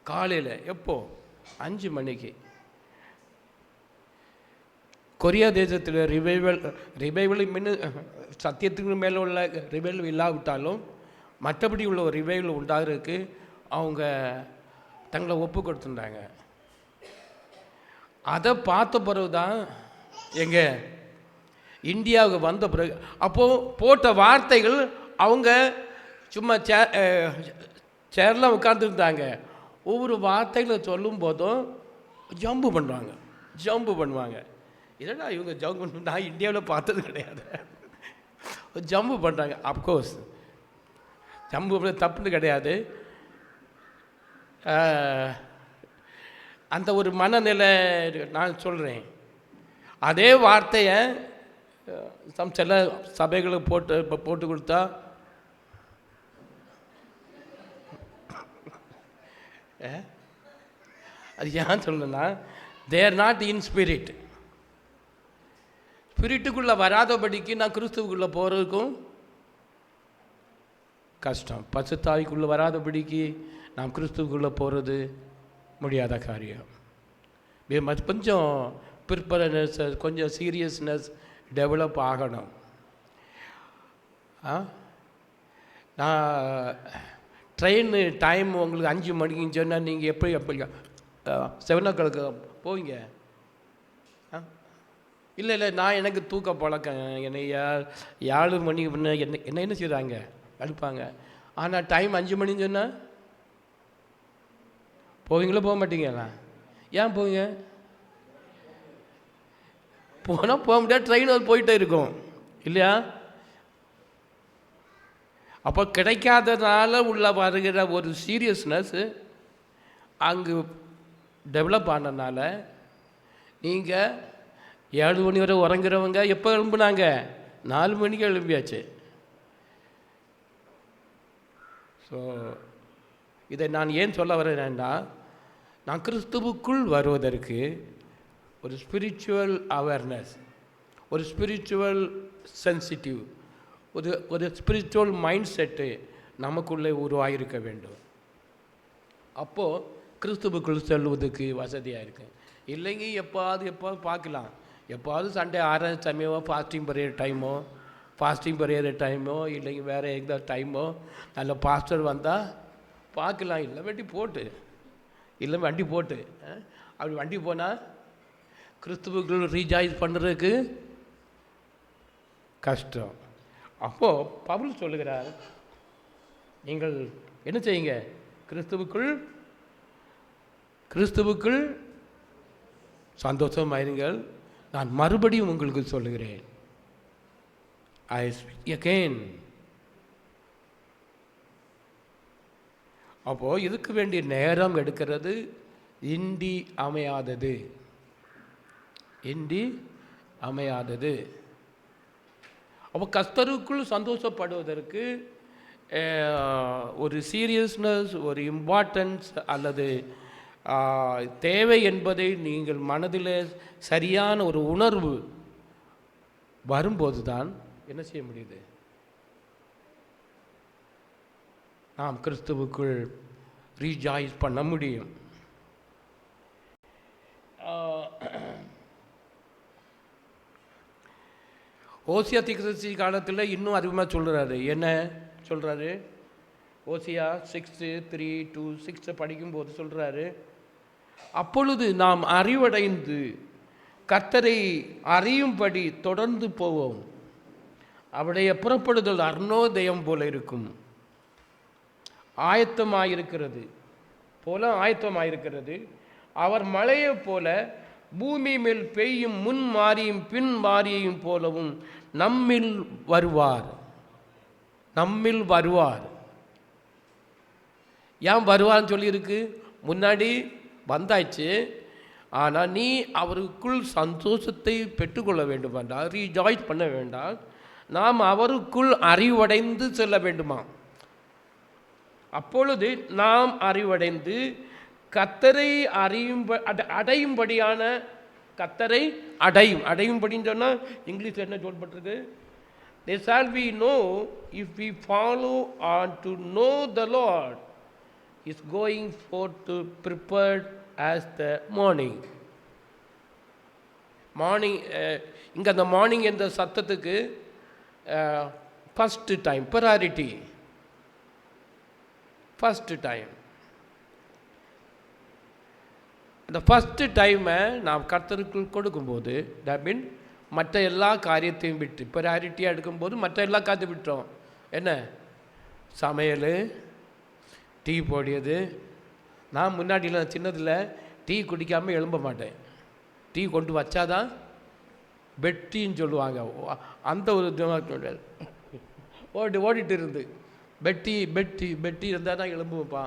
காலையில் எப்போ 5 மணிக்கு கொரியா தேசத்தில் ரிவைவல் சத்தியத்துக்கு மேலே உள்ள ரிவைவல் இல்லாவிட்டாலும் மற்றபடி உள்ள ஒரு ரிவைவல் உண்டாகிறதுக்கு அவங்க தங்களை ஒப்பு கொடுத்துட்டாங்க. அதை பார்த்த பிறகு தான் எங்கள் இந்தியாவுக்கு வந்த பிறகு, அப்போது போட்ட வார்த்தைகள் அவங்க சும்மா சேர்லாம் உட்காந்துருந்தாங்க. ஒவ்வொரு வார்த்தைகளை சொல்லும் போதும் ஜம்பு பண்ணுவாங்க. இதென்னா இவங்க ஜம்பு பண்ண, நான் இந்தியாவில் பார்த்தது கிடையாது. ஜம்பு பண்ணுறாங்க. அப்கோர்ஸ் ஜம்பு பண்ண தப்புன்னு கிடையாது. அந்த ஒரு மனநிலை நான் சொல்கிறேன். அதே வார்த்தையை சில சபைகளுக்கு போட்டு கொடுத்தா அது ஏன் சொல்லணும்னா தேர் நாட் இன் ஸ்பிரிட். ஸ்பிரிட்டுக்குள்ளே வராதபடிக்கு நான் கிறிஸ்துவுக்குள்ளே போகிறதுக்கும் கஷ்டம். பசுத்தாவிக்குள்ளே வராதபடிக்கு நாம் கிறிஸ்துவுக்குள்ளே போகிறது முடியாத காரியம். கொஞ்சம் ப்ரிப்பரனஸ், கொஞ்சம் சீரியஸ்னஸ் டெவலப் ஆகணும். நான் ட்ரெயின் டைம் உங்களுக்கு 5 மணிக்குன்னு சொன்னால் நீங்கள் எப்படி 7 o'clock போவீங்க? இல்லை நான் எனக்கு தூக்க பழக்கம், என்னை 7 மணி முன்னே என்ன செய்கிறாங்க அனுப்பாங்க. ஆனால் டைம் 5 மணின்னு சொன்னால் போவீங்களோ போக மாட்டீங்களா? ஏன் போவீங்க? போனால் போக முடியாது, ட்ரெயின் போயிட்டே இருக்கும் இல்லையா? அப்போ கிடைக்காதனால உள்ள வருகிற ஒரு சீரியஸ்னஸ் அங்கு டெவலப் ஆனதுனால நீங்கள் 7 மணி வரை உறங்குறவங்க எப்போ எழும்புனாங்க? 4 மணிக்கு எழும்பியாச்சு. ஸோ இதை நான் ஏன் சொல்ல வரேன்னா, நான் கிறிஸ்துவுக்குள் வருவதற்கு ஒரு ஸ்பிரிச்சுவல் அவேர்னஸ், ஒரு ஸ்பிரிச்சுவல் சென்சிட்டிவ், ஒரு ஸ்பிரிச்சுவல் மைண்ட் செட்டு நமக்குள்ளே உருவாகியிருக்க வேண்டும். அப்போது கிறிஸ்துவுக்குள் செல்வதற்கு வசதியாக இருக்கு. இல்லைங்க எப்போது பார்க்கலாம், எப்போது சண்டே ஆராய்ச்சி சமயமோ ஃபாஸ்டிங் பரையிற டைமோ இல்லைங்க வேறு எந்த டைமோ நல்ல பாஸ்டர் வந்தால் பார்க்கலாம். இல்லை வண்டி போட்டு அப்படி வண்டி போனால் கிறிஸ்துவுக்குள் ரீஜாய்ஸ் பண்ணுறதுக்கு கஷ்டம். அப்போது பவுல் சொல்லுகிறார், நீங்கள் என்ன செய்யுங்க? கிறிஸ்துவுக்குள் சந்தோஷமாயிருங்கள். நான் மறுபடியும் உங்களுக்கு சொல்லுகிறேன், ஐ ஸ்பீக் அகெயின். அப்போது இதுக்கு வேண்டிய நேரம் எடுக்கிறது இன்றி அமையாதது. அப்போ கர்த்தருக்குள் சந்தோஷப்படுவதற்கு ஒரு சீரியஸ்னஸ், ஒரு இம்பார்ட்டன்ஸ் அல்லது தேவை என்பதை நீங்கள் மனதில் சரியான ஒரு உணர்வு வரும்போது தான் என்ன செய்ய முடியுது? நாம் கிறிஸ்துவுக்குள் ரீஜாய்ஸ் பண்ண முடியும். ஓசியா தீர்க்கதரிசி காலத்தில் இன்னும் அதிகமாக சொல்கிறாரு. என்ன சொல்கிறாரு? ஓசியா 6:3-6 படிக்கும்போது சொல்கிறாரு, அப்பொழுது நாம் அறிவடைந்து கர்த்தரை அறியும்படி தொடர்ந்து போவோம். அவருடைய புறப்படுதல் அருணோதயம் போல இருக்கும், ஆயத்தமாயிருக்கிறது. அவர் மழையை போல பூமி மேல் பெய்யும், முன் மாறியும் பின் மாறியையும் போலவும் நம்மில் வருவார். ஏன் வருவார்னு சொல்லியிருக்கு? முன்னாடி வந்தாச்சு. ஆனால் நீ அவருக்குள் சந்தோஷத்தை பெற்றுக்கொள்ள வேண்டும் என்றால், ரீஜாய்ஸ் பண்ண வேண்டாம், நாம் அவருக்குள் அறிவடைந்து செல்ல வேண்டுமா? அப்பொழுது நாம் அறிவடைந்து கர்த்தரை அடையும்படியான அடையும்படின்னு சொன்னால் இங்கிலீஷில் என்ன சொல்லப்பட்டிருக்கு? They shall we know if we follow on to know the Lord is going forth to prepared as the morning. இங்கே அந்த மார்னிங் என்ற சத்தத்துக்கு first time, priority, first time. அந்த ஃபஸ்ட்டு டைமை நாம் கர்த்தருக்குள் கொடுக்கும்போது, தட் மீன் மற்ற எல்லா காரியத்தையும் விட்டு ப்ரையாரிட்டியாக எடுக்கும்போது மற்ற எல்லா காரியத்தையும் விட்டோம். என்ன? சமையல், டீ போடியது. நான் முன்னாடியில் சின்னதில் டீ குடிக்காமல் எழும்ப மாட்டேன். டீ கொண்டு வச்சாதான் பெட்டின்னு சொல்லுவாங்க. அந்த ஒரு ஓடிட்டு இருந்து பெட்டி இருந்தால் தான் எழும்புவேன்ப்பா.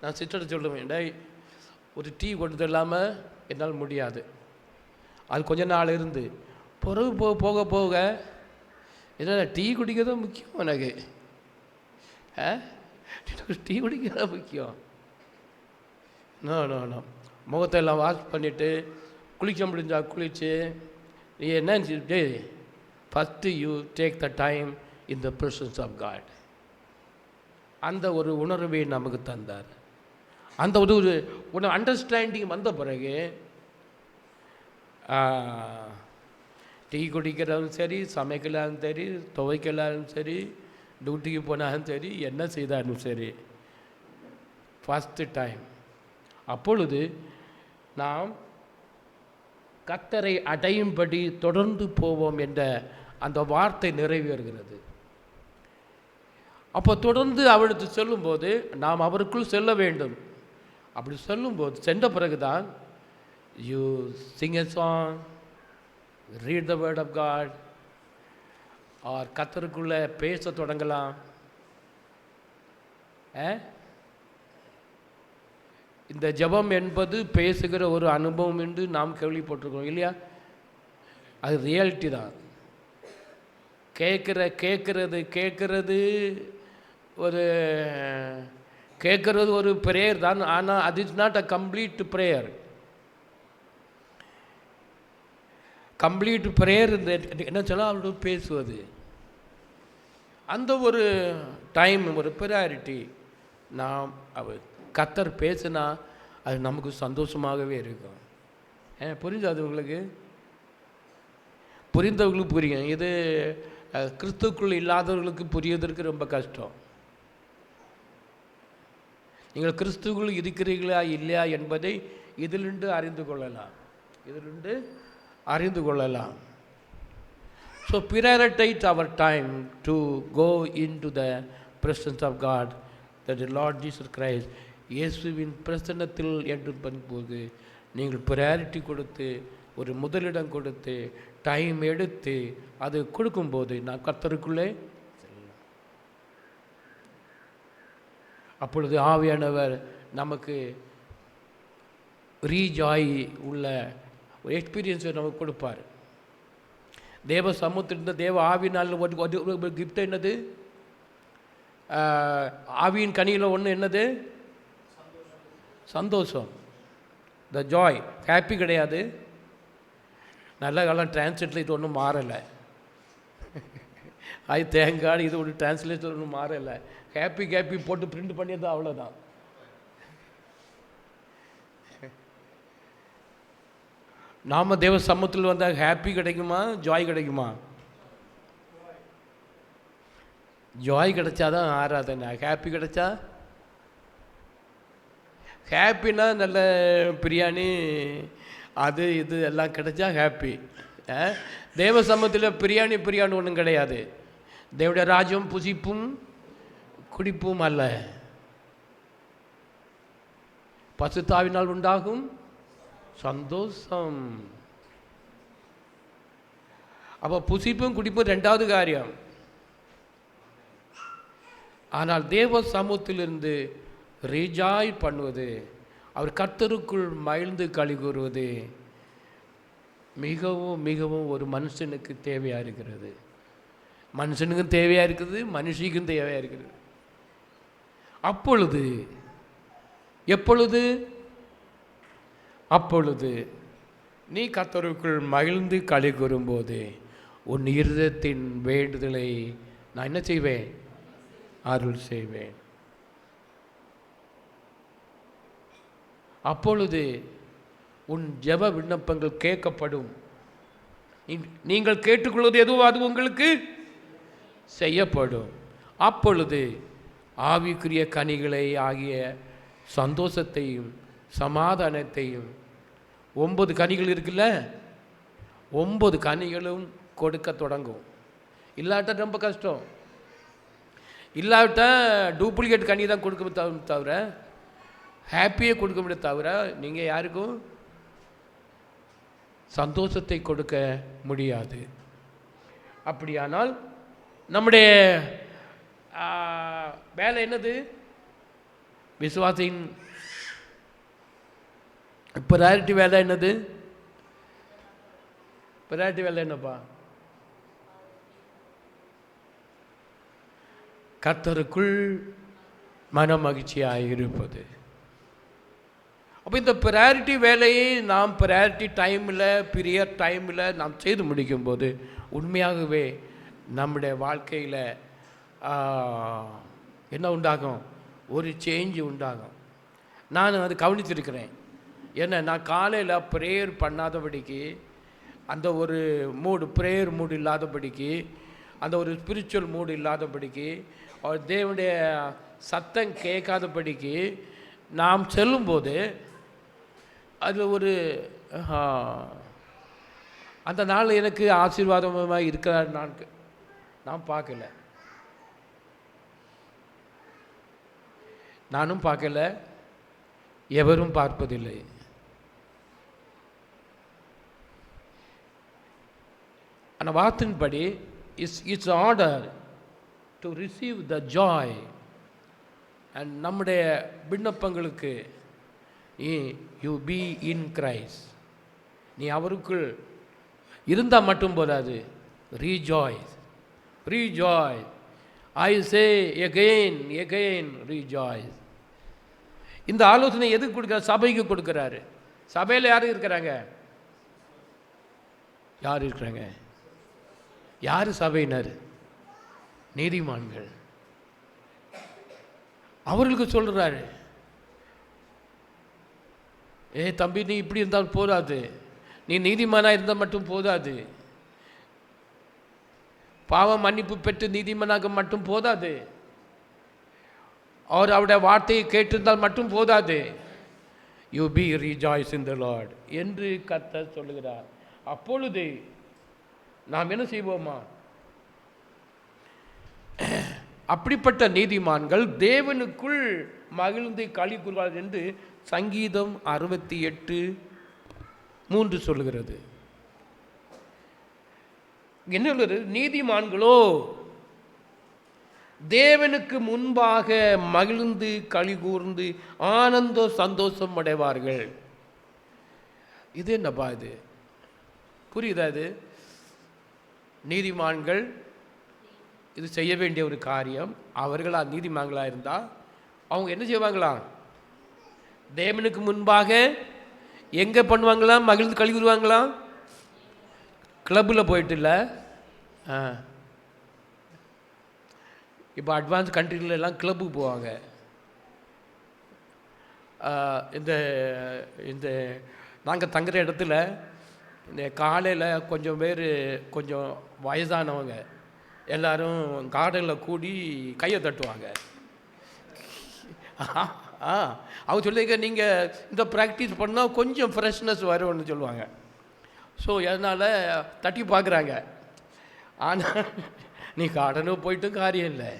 நான் சிஸ்டர்கிட்ட சொல்லுவேன், டேய் ஒரு டீ கொண்டு இல்லாமல் என்னால் முடியாது. அது கொஞ்ச நாள் இருந்து பிறகு போக போக என்ன டீ குடிக்க தான் முக்கியம் எனக்கு. டீ குடிக்க தான் முக்கியம். No no no. முகத்தை எல்லாம் வாஷ் பண்ணிவிட்டு குளிக்க முடிஞ்சா குளிச்சு நீ என்ன day first you take the time in the presence of God. அந்த ஒரு உணர்வை நமக்கு தந்தார். அந்த ஒரு அண்டர்ஸ்டாண்டிங் வந்த பிறகு டீ குடிக்கிறாலும் சரி, சமைக்கலாலும் சரி, துவைக்கலாலும் சரி, டியூட்டிக்கு போனாலும் சரி, என்ன செய்தாலும் சரி, ஃபஸ்ட்டு டைம். அப்பொழுது நாம் கர்த்தரை அடையும்படி தொடர்ந்து போவோம் என்ற அந்த வார்த்தை நிறைவேறுகிறது. அப்போ தொடர்ந்து அவருக்கு சொல்லும்போது நாம் அவருக்குள் செல்ல வேண்டும். அப்படி சொல்லும்போது சென்ற பிறகுதான் you sing a song, read the word of God, or கர்த்தருக்குள்ளே பேச தொடங்கலாம். இந்த ஜெபம் என்பது பேசுகிற ஒரு அனுபவம் என்று நாம் கேள்விப்பட்டிருக்கோம் இல்லையா? அது ரியாலிட்டி தான். கேட்கறது ஒரு ப்ரேயர் தான். ஆனால் அது is not a complete prayer. Complete prayer என்ன சொன்னால் அவரோட பேசுவது, அந்த ஒரு டைம், ஒரு ப்ரையாரிட்டி. நாம் கர்த்தர் பேசுனா அது நமக்கு சந்தோஷமாகவே இருக்கும். புரிஞ்சது உங்களுக்கு? புரிந்தவர்களுக்கு புரியும். இது கிறிஸ்துக்குள் இல்லாதவர்களுக்கு புரியதற்கு ரொம்ப கஷ்டம். நீங்கள் கிறிஸ்துக்குள் இருக்கிறீர்களா இல்லையா என்பதை இதிலிருந்து அறிந்து கொள்ளலாம். So prioritize our time to go into the presence of God, that the Lord Jesus Christ, இயேசுவின் பிரசன்னத்தில் என்று பண்ணும்போது நீங்கள் ப்ரையாரிட்டி கொடுத்து, ஒரு முதலிடம் கொடுத்து, டைம் எடுத்து அது கொடுக்கும்போது நான் கர்த்தருக்குள்ளே செல்லலாம். அப்பொழுது ஆவியானவர் நமக்கு ரீஜாய் உள்ள ஒரு எக்ஸ்பீரியன்ஸை நமக்கு கொடுப்பார். தேவ சமூகத்திலிருந்து தேவ ஆவினால் ஒரு கிஃப்ட் என்னது? ஆவியின் கனியில் ஒன்று என்னது? சந்தோஷம். The joy. ஹாப்பி கிடையாது. நல்ல காலம் டிரான்ஸ்லேட்டில் இது ஒன்றும் மாறலை. தேங்காடு இது ஒரு டிரான்ஸ்லேஷன் ஒன்றும் மாறலை. ஹாப்பி போட்டு பிரிண்ட் பண்ணியது அவ்வளோதான். நாம் தேவ சமூகத்தில் வந்தால் ஹாப்பி கிடைக்குமா, ஜாய் கிடைக்குமா? ஜாய் கிடைச்சாதான் ஆராதனை. ஹாப்பி கிடைச்சா, ஹாப்பினா நல்ல பிரியாணி அது இது எல்லாம் கிடைச்சா ஹாப்பி. தேவ சமூகத்தில் பிரியாணி ஒன்றும் கிடையாது. தேவனுடைய ராஜ்யம் புசிப்பும் குடிப்பும் அல்ல, பசுத்தாவினால் உண்டாகும் சந்தோஷம். அப்போ புசிப்பும் குடிப்பும் ரெண்டாவது காரியம். ஆனால் தேவ சமூகத்திலிருந்து ரீஜாய் பண்ணுவது, அவர் கர்த்தருக்குள் மகிழ்ந்து களி கூறுவது மிகவும் மிகவும் ஒரு மனுஷனுக்கு தேவையாக இருக்கிறது. மனுஷனுக்கும் தேவையாக இருக்குது, மனுஷிக்கும் தேவையாக இருக்கிறது. அப்பொழுது நீ கர்த்தருக்குள் மகிழ்ந்து களி கூறும்போது உன் இருதயத்தின் வேண்டுதலை நான் என்ன செய்வேன்? அருள் செய்வேன். அப்பொழுது உன் ஜெப விண்ணப்பங்கள் கேட்கப்படும். நீங்கள் கேட்டுக்கொள்வது எதுவோ அது உங்களுக்கு செய்யப்படும். அப்பொழுது ஆவிக்குரிய கனிகளை ஆகிய சந்தோஷத்தையும் சமாதானத்தையும், 9 கனிகள் இருக்குல்ல, 9 கனிகளும் கொடுக்க தொடங்கும். இல்லாட்டா ரொம்ப கஷ்டம். இல்லாவிட்டா டூப்ளிகேட் கனி தான் கொடுக்க தவிர ஹாப்பியே கொடுக்க முடியாது. தவிர நீங்கள் யாருக்கும் சந்தோஷத்தை கொடுக்க முடியாது. அப்படியானால் நம்முடைய வேலை என்னது? விசுவாசின் ப்ரையாரிட்டி வேலை என்னது? பிராட்டி வேலை என்னப்பா? கர்த்தருக்குள் மன மகிழ்ச்சியாக இருப்பது. அப்போ இந்த ப்ரையாரிட்டி வேலையை நாம் ப்ரையாரிட்டி டைமில், பீரியட் டைமில் நாம் செய்து முடிக்கும்போது உண்மையாகவே நம்முடைய வாழ்க்கையில் என்ன உண்டாகும்? ஒரு சேஞ்சு உண்டாகும். நான் அது கவனித்திருக்கிறேன். ஏன்னா நான் காலையில் ப்ரேயர் பண்ணாதபடிக்கு, அந்த ஒரு மூடு, ப்ரேயர் மூடு இல்லாதபடிக்கு, அந்த ஒரு ஸ்பிரிச்சுவல் மூடு இல்லாதபடிக்கு, தேவனுடைய சத்தம் கேட்காதபடிக்கு நாம் செல்லும்போது அது ஒரு அந்த நாள் எனக்கு ஆசீர்வாதமாக இருக்கிற நான் பார்க்கல, நானும் பார்க்கல, எவரும் பார்ப்பதில்லை. அந்த வார்த்தையின்படி it's order to receive the joy. And நம்முடைய விண்ணப்பங்களுக்கு யூ பி இன் கிரைஸ்ட், நீ அவருக்குள் இருந்தால் மட்டும் போதாது, ரீஜாய்ஸ், ரீஜாய். ஐ சே எகெயின் எகெயின் ரீஜாய்ஸ். இந்த ஆலோசனை எதுக்கு கொடுக்குறாரு? சபைக்கு கொடுக்குறாரு. சபையில் யார் இருக்கிறாங்க? யார் இருக்கிறாங்க? யார் சபையினர்? நீதிமான்கள். அவர்களுக்கு சொல்கிறாரு, தம்பி, நீ இப்படி இருந்தால் போதாது, நீ நீதிமானாக இருந்தால் மட்டும் போதாது, பாவ மன்னிப்பு பெற்று நீதிமானாக மட்டும் போதாது, அவர் அவருடைய வார்த்தையை கேட்டிருந்தால் மட்டும் போதாது, you be rejoice in the lord என்று கர்த்தர் சொல்லுகிறார். அப்பொழுது நாம் என்ன செய்வோமா? அப்படிப்பட்ட நீதிமான்கள் தேவனுக்குள் மகிழ்ந்து களி கூறுவார்கள் என்று சங்கீதம் 68:3 சொல்லுகிறது. என்ன சொல்கிறது? நீதிமான்களோ தேவனுக்கு முன்பாக மகிழ்ந்து களி கூர்ந்து ஆனந்த சந்தோஷம் அடைவார்கள். இது என்னப்பா? இது புரியுதா? இது நீதிமான்கள் இது செய்ய வேண்டிய ஒரு காரியம். அவர்களா நீதிமான்களாக இருந்தால் அவங்க என்ன செய்வாங்களாம்? தேவனுக்கு முன்பாக எங்கே பண்ணுவாங்களாம்? மகிழ்ந்து களி கூறுவாங்களாம். கிளப்பில் போயிட்டு இல்லை, இப்போ அட்வான்ஸ் கண்ட்ரிலெல்லாம் கிளப்புக்கு போவாங்க. இந்த இந்த நாங்கள் தங்குற இடத்துல இந்த காலையில் கொஞ்சம் பேர், கொஞ்சம் வயதானவங்க எல்லோரும் கார்டனில் கூடி கையை தட்டுவாங்க. அவங்க சொல்லியிருக்க, நீங்கள் இந்த ப்ராக்டிஸ் பண்ணால் கொஞ்சம் ஃப்ரெஷ்னஸ் வரும்னு சொல்லுவாங்க. ஸோ அதனால் தட்டி பார்க்குறாங்க. ஆனால் நீ கார்டனும் போயிட்டும் காரியம் இல்லை,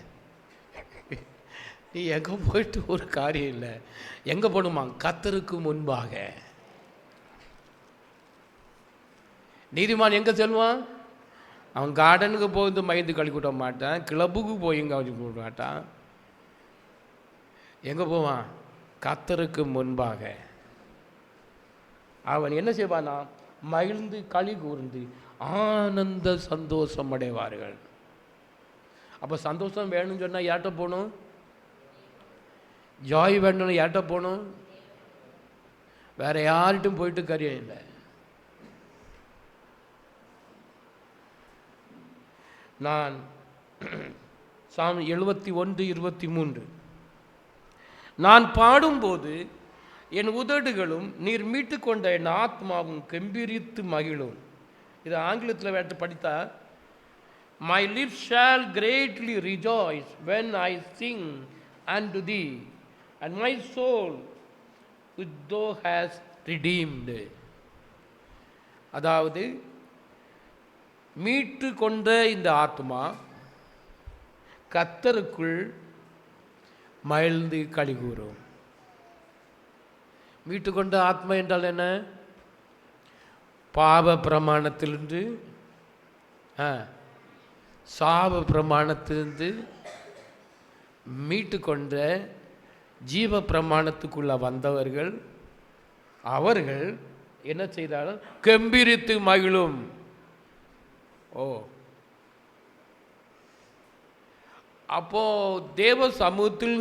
நீ எங்கே போயிட்டு ஒரு காரியம் இல்லை. எங்கே போகணுமா? கர்த்தருக்கு முன்பாக. நீதிமான் எங்கே செல்வான்? அவன் கார்டனுக்கு போய் மைந்து களி கூட்ட மாட்டான், கிளப்புக்கு போய் இங்கே கூட்ட மாட்டான். எங்கே போவான்? கர்த்தருக்கு முன்பாக. அவன் என்ன செய்வானா? மகிழ்ந்து களி கூர்ந்து ஆனந்த சந்தோஷம் அடைவார்கள். அப்போ சந்தோஷம் வேணும்னு சொன்னால் யார்கிட்ட போகணும்? ஜாய் வேணும்னு யார்கிட்ட போகணும்? வேற யார்கிட்டும் போயிட்டு காரியம் இல்லை. நான் சாமி 71:23, நான் பாடும்போது என் உதடுகளும் நீர் மீட்டு கொண்ட என் ஆத்மாவும் கெம்பீரித்து மகிழும். இது ஆங்கிலத்தில் வேட்டு படித்தா, my lips shall greatly rejoice when I sing unto thee, and my soul which thou hast redeemed. அதாவது மீட்டு கொண்ட இந்த ஆத்மா கர்த்தருக்குள் மகிழ்ந்து களி கூறும். மீட்டு கொண்ட ஆத்மா என்றால் என்ன? பாவ பிரமாணத்திலிருந்து, சாப பிரமாணத்திலிருந்து மீட்டு கொண்ட ஜீவ பிரமாணத்துக்குள்ள வந்தவர்கள், அவர்கள் என்ன செய்தாலும் கெம்பீரித்து மகிழும். ஓ, அப்போ தேவ சமூகத்தில்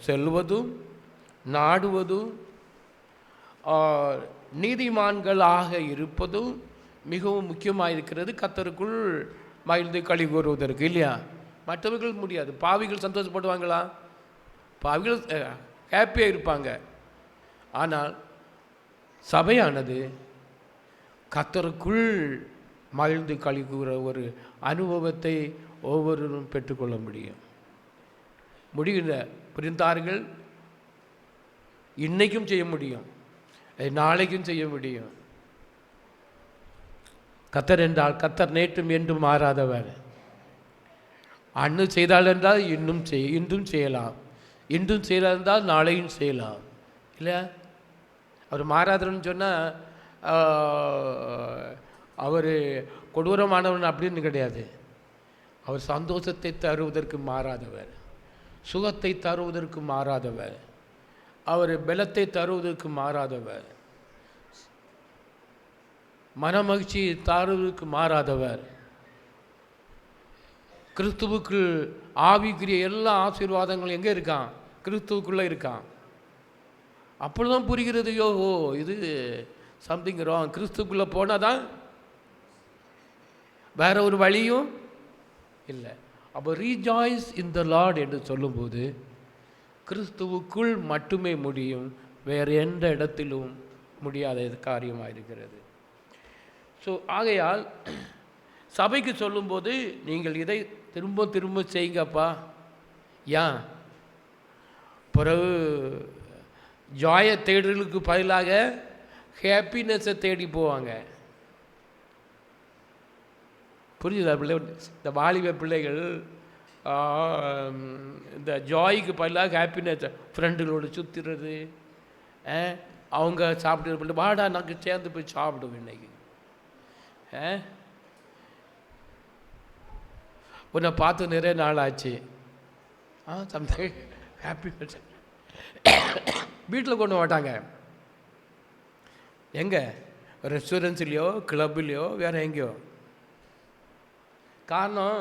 செல்வதும் நாடுவதும் நீதிமான்களாக இருப்பதும் மிகவும் முக்கியமாக இருக்கிறது. கர்த்தருக்குள் மகிழ்ந்து களி கூறுவதற்கு, இல்லையா? மற்றவர்கள் முடியாது. பாவிகள் சந்தோஷப்படுவாங்களா? பாவிகள் ஹாப்பியாக இருப்பாங்க. ஆனால் சபையானது கர்த்தருக்குள் மகிழ்ந்து களி கூற ஒரு அனுபவத்தை ஒவ்வொருவரும் பெற்றுக்கொள்ள முடியும். புரிந்தார்கள், இன்னைக்கும் செய்ய முடியும், நாளைக்கும் செய்ய முடியும். கர்த்தர் என்றால் கர்த்தர் நேற்றும் என்றும் மாறாதவர். அன்று செய்தால் என்றால் இன்றும் செய்யலாம், இன்றும் செய்யலாம் என்றால் நாளையும் செய்யலாம், இல்லையா? அவர் மாறாதவர்னு சொன்னால் அவர் கொடூரமானவன் அப்படின்னு கிடையாது. அவர் சந்தோஷத்தை தருவதற்கு மாறாதவர், சுகத்தை தருவதற்கு மாறாதவர், அவர் பலத்தை தருவதற்கு மாறாதவர், மனமகிழ்ச்சியை தருவதற்கு மாறாதவர். கிறிஸ்துவுக்குள் ஆவிக்குரிய எல்லா ஆசீர்வாதங்களும் எங்கே இருக்கான்? கிறிஸ்துவுக்குள்ளே இருக்கான். அப்பொழுதுதான் புரிகிறது, யோகோ இது சம்திங் ராங். கிறிஸ்துக்குள்ளே போனால் தான், வேற ஒரு வழியும் இல்லை. அப்போ ரீஜாய்ஸ் இன் த லார்ட் என்று சொல்லும்போது கிறிஸ்துவுக்குள் மட்டுமே முடியும், வேறு எந்த இடத்திலும் முடியாத காரியமாக இருக்கிறது. ஸோ ஆகையால் சபைக்கு சொல்லும்போது நீங்கள் இதை திரும்ப திரும்ப செய்யுங்கப்பா. ஏன்? பிறகு ஜாய தேடலுக்கு பதிலாக ஹாப்பினஸை தேடி போவாங்க. புரியுதா பிள்ளை? இந்த வாலிப பிள்ளைகள் இந்த ஜாய்க்கு பதிலாக ஹாப்பினஸ், ஃப்ரெண்டுகளோடு சுற்றுறது, அவங்க சாப்பிட்டு வாடா நாங்கள் சேர்ந்து போய் சாப்பிடுவோம் இன்னைக்கு, உன்னை பார்த்து நிறைய நாள் ஆச்சு, சம்திங் ஹாப்பினஸ். வீட்டில் கொண்டு மாட்டாங்க, எங்கே? ரெஸ்டாரண்ட்ஸ்லையோ கிளப்லையோ வேறு எங்கேயோ. காரணம்,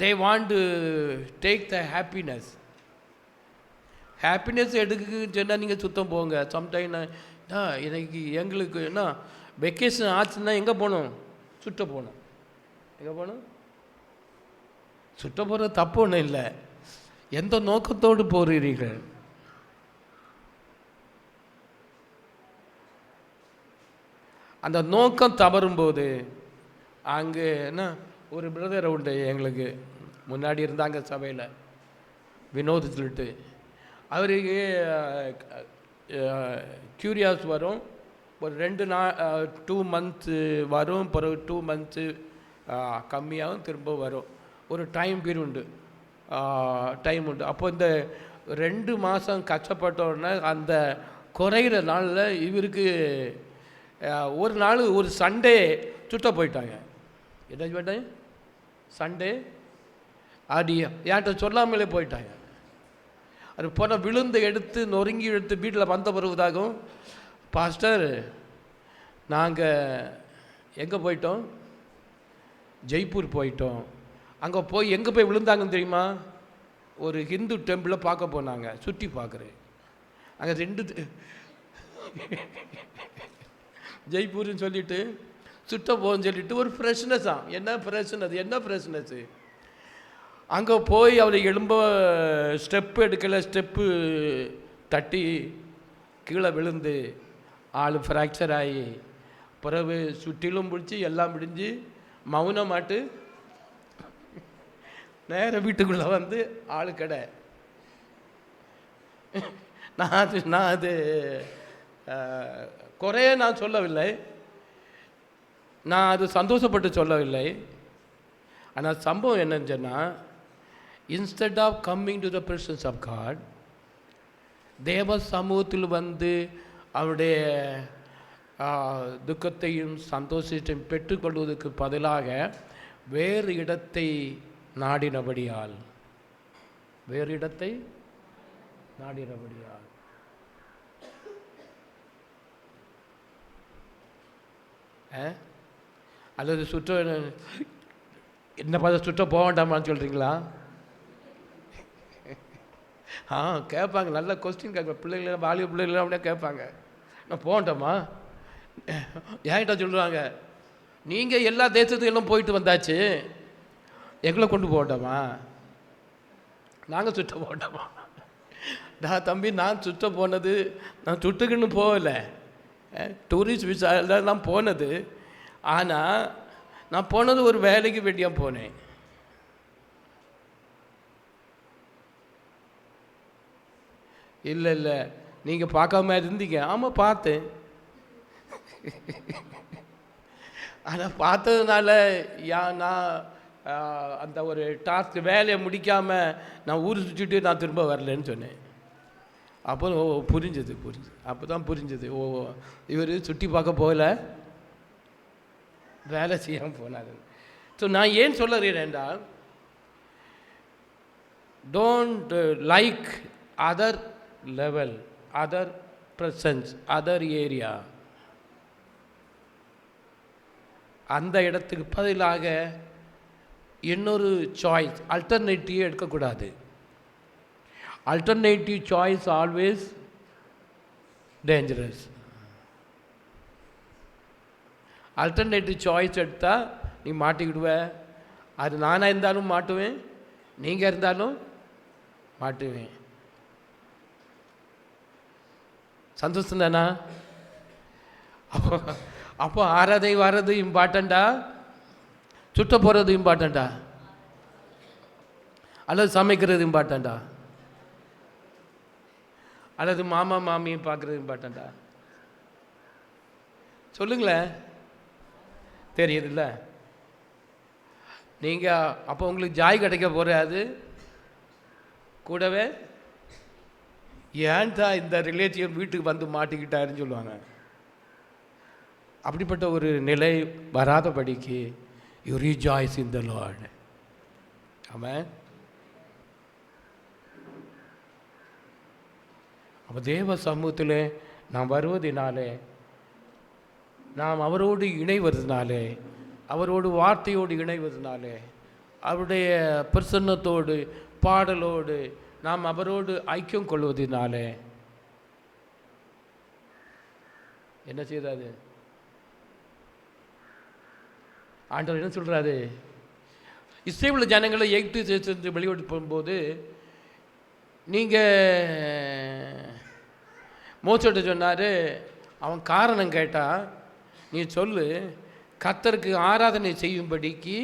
they want to take the happiness. Happiness எடுக்குன்னு சொன்னால் நீங்கள் சுத்தம் போங்க. சம்டைம் இன்னைக்கு எங்களுக்கு என்ன வெக்கேஷன் ஆச்சுன்னா எங்கே போகணும்? சுட்ட போகணும். எங்கே போகணும்? சுட்ட போகிறது தப்பு ஒன்றும் இல்லை. எந்த நோக்கத்தோடு போகிறீர்கள்? அந்த நோக்கம் தவறும்போது அங்கே என்ன, ஒரு பிரதர் உண்டு எங்களுக்கு முன்னாடி இருந்தாங்க சபையில், வினோத் சொல்லிட்டு. அவருக்கு க்யூரியாஸ் வரும், ஒரு 2 மந்த்ஸு வரும், பிறகு 2 மந்த்ஸு கம்மியாகவும் திரும்ப வரும். ஒரு டைம் உண்டு. அப்போ இந்த 2 மாதம் கஷ்டப்பட்டோடனே அந்த குறைகிற நாளில் இவருக்கு ஒரு நாள் ஒரு சண்டே சுட்ட போயிட்டாங்க. என்ன போயிட்டாங்க? சண்டே அடி என்கிட்ட சொல்லாமலே போயிட்டாங்க. அது போன விழுந்து எடுத்து நொறுங்கி எடுத்து வீட்டில் வந்த பிறகுதாகும், பாஸ்டர் நாங்கள் எங்கே போயிட்டோம்? ஜெய்ப்பூர் போயிட்டோம். அங்கே போய் எங்கே போய் விழுந்தாங்கன்னு தெரியுமா? ஒரு ஹிந்து டெம்பிளை பார்க்க போனாங்க. சுற்றி பார்க்குறேன், அங்கே 2 ஜெய்ப்பூர்னு சொல்லிவிட்டு சுட்ட போன்னு சொல்லிட்டு ஒரு ஃப்ரெஷ்னஸ்ஸா. என்ன ஃப்ரெஷ்னஸ்ஸு? அங்கே போய் அவரை எழும்ப ஸ்டெப்பு எடுக்கலை, ஸ்டெப்பு தட்டி கீழே விழுந்து ஆள் ஃப்ராக்சர் ஆகி பிறகு சுற்றிலும் பிடிச்சி எல்லாம் பிடிஞ்சி மௌனமாட்டு நேர வீட்டுக்குள்ளே வந்து ஆளு கடை. நான் அது குறைய நான் சொல்லவில்லை, நான் அது சந்தோஷப்பட்டு சொல்லவில்லை. ஆனால் சம்பவம் என்னன்னு சொன்னால், instead of coming to the presence of God, தேவ சமூகத்தில் வந்து அவருடைய துக்கத்தையும் சந்தோஷத்தையும் பெற்றுக்கொள்வதற்கு பதிலாக வேறு இடத்தை நாடினபடியால் அல்லது சுற்ற என்ன பார்த்து சுற்ற போக வேண்டாமான்னு சொல்கிறீங்களா? கேட்பாங்க, நல்ல கொஸ்டின் கேட்க பிள்ளைங்கள, வாலிப பிள்ளைங்களாம் அப்படியே கேட்பாங்க, நான் போகண்டாமா? ஏன்கிட்ட சொல்லுவாங்க, நீங்கள் எல்லா தேசத்துக்கெல்லாம் போயிட்டு வந்தாச்சு, எங்களை கொண்டு போகண்டாமா? நாங்கள் சுற்ற போகண்டாமா? நான் தம்பி, நான் சுற்ற போனது நான் சுட்டுக்குன்னு போகலை, டூரிஸ்ட் விசாவில் தான் போனது. ஆனால் நான் போனது ஒரு வேலைக்கு வேண்டியாக போனேன். இல்லை நீங்கள் பார்க்காம இருந்தீங்க. ஆமாம் பார்த்தேன். ஆனால் பார்த்ததுனால நான் அந்த ஒரு டாஸ்க் வேலையை முடிக்காமல் நான் ஊர் சுற்றிட்டு நான் திரும்ப வரலன்னு சொன்னேன். அப்போ புரிஞ்சது. அப்போ தான் புரிஞ்சது, இவர் சுற்றி பார்க்க போகல, வேலை செய்யாமல் போனார். ஸோ நான் ஏன் சொல்லுறேன் என்றால், don't like other level, other presence, other area. அந்த இடத்துக்கு பதிலாக இன்னொரு சாய்ஸ், அல்டர்னேட்டிவ் எடுக்கக்கூடாது. Alternative choice always dangerous. Alternative choice எடுத்தால் நீ மாட்டிக்கிடுவ. அது நானாக இருந்தாலும் மாட்டுவேன், நீங்கள் இருந்தாலும் மாட்டுவேன். சந்தோஷம் தானா? அப்போ ஆறாதை வர்றது இம்பார்ட்டண்டா, சுட்ட போகிறது இம்பார்ட்டண்டா, அல்லது சமைக்கிறது இம்பார்ட்டண்டா, அல்லது மாமா மாமியை பார்க்குறது இம்பார்ட்டண்டா? சொல்லுங்களேன். தெரியுதுல்ல? நீங்கள் அப்போ உங்களுக்கு ஜாய் கிடைக்க போகிறாது. கூடவே ஏன் தான் இந்த ரிலேட்டிவ் வீட்டுக்கு வந்து மாட்டிக்கிட்டாருன்னு சொல்லுவாங்க. அப்படிப்பட்ட ஒரு நிலை வராதபடிக்கு you rejoice in the Lord. ஆமென். அப்போ தேவ சமூகத்தில் நாம் வருவதினாலே, நாம் அவரோடு இணைவதனாலே, அவரோடு வார்த்தையோடு இணைவதனாலே, அவருடைய பிரசன்னத்தோடு பாடலோடு நாம் அவரோடு ஐக்கியம் கொள்வதனாலே என்ன செய்தாரு ஆண்டவர்? என்ன சொல்கிறாரு? இஸ்ரவேல் ஜனங்களை எகிப்து தேசத்திலிருந்து வெளியோட்டு போகும்போது நீங்கள் மோசேட்ட சொன்னார், அவன் காரணம் கேட்டால் நீ சொல்லு, கர்த்தருக்கு ஆராதனை செய்யும்படிக்கு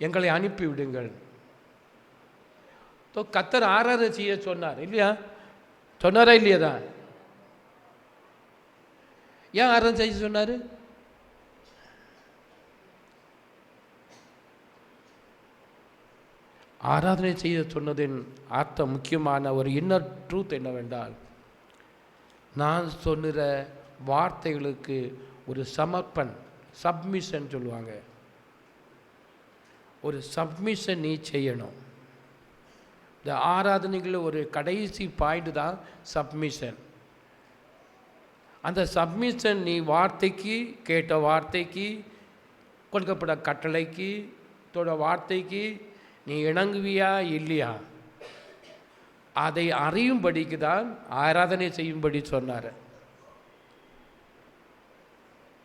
எங்களை அனுப்பி விடுங்கள். கர்த்தர் ஆராதனை செய்ய சொன்னார் இல்லையா? சொன்னாரா இல்லையா? தான் ஏன் ஆராதனை செய்ய சொன்னார்? ஆராதனை செய்ய சொன்னதின் அர்த்தம், முக்கியமான ஒரு இன்னர் ட்ரூத் என்னவென்றால், நான் சொன்னிற வார்த்தைகளுக்கு ஒரு சப்மிஷன் சொல்லுவாங்க. ஒரு சப்மிஷன் நீ செய்யணும். இந்த ஆராதனைகளில் ஒரு கடைசி பாயிண்ட் தான் சப்மிஷன். அந்த சப்மிஷன் நீ வார்த்தைக்கு, கேட்ட வார்த்தைக்கு, கொடுக்கப்பட்ட கட்டளைக்கு, வார்த்தைக்கு நீ இணங்குவியா இல்லையா, அதை அறியும்படிக்கு தான் ஆராதனை செய்யும்படி சொன்னார்.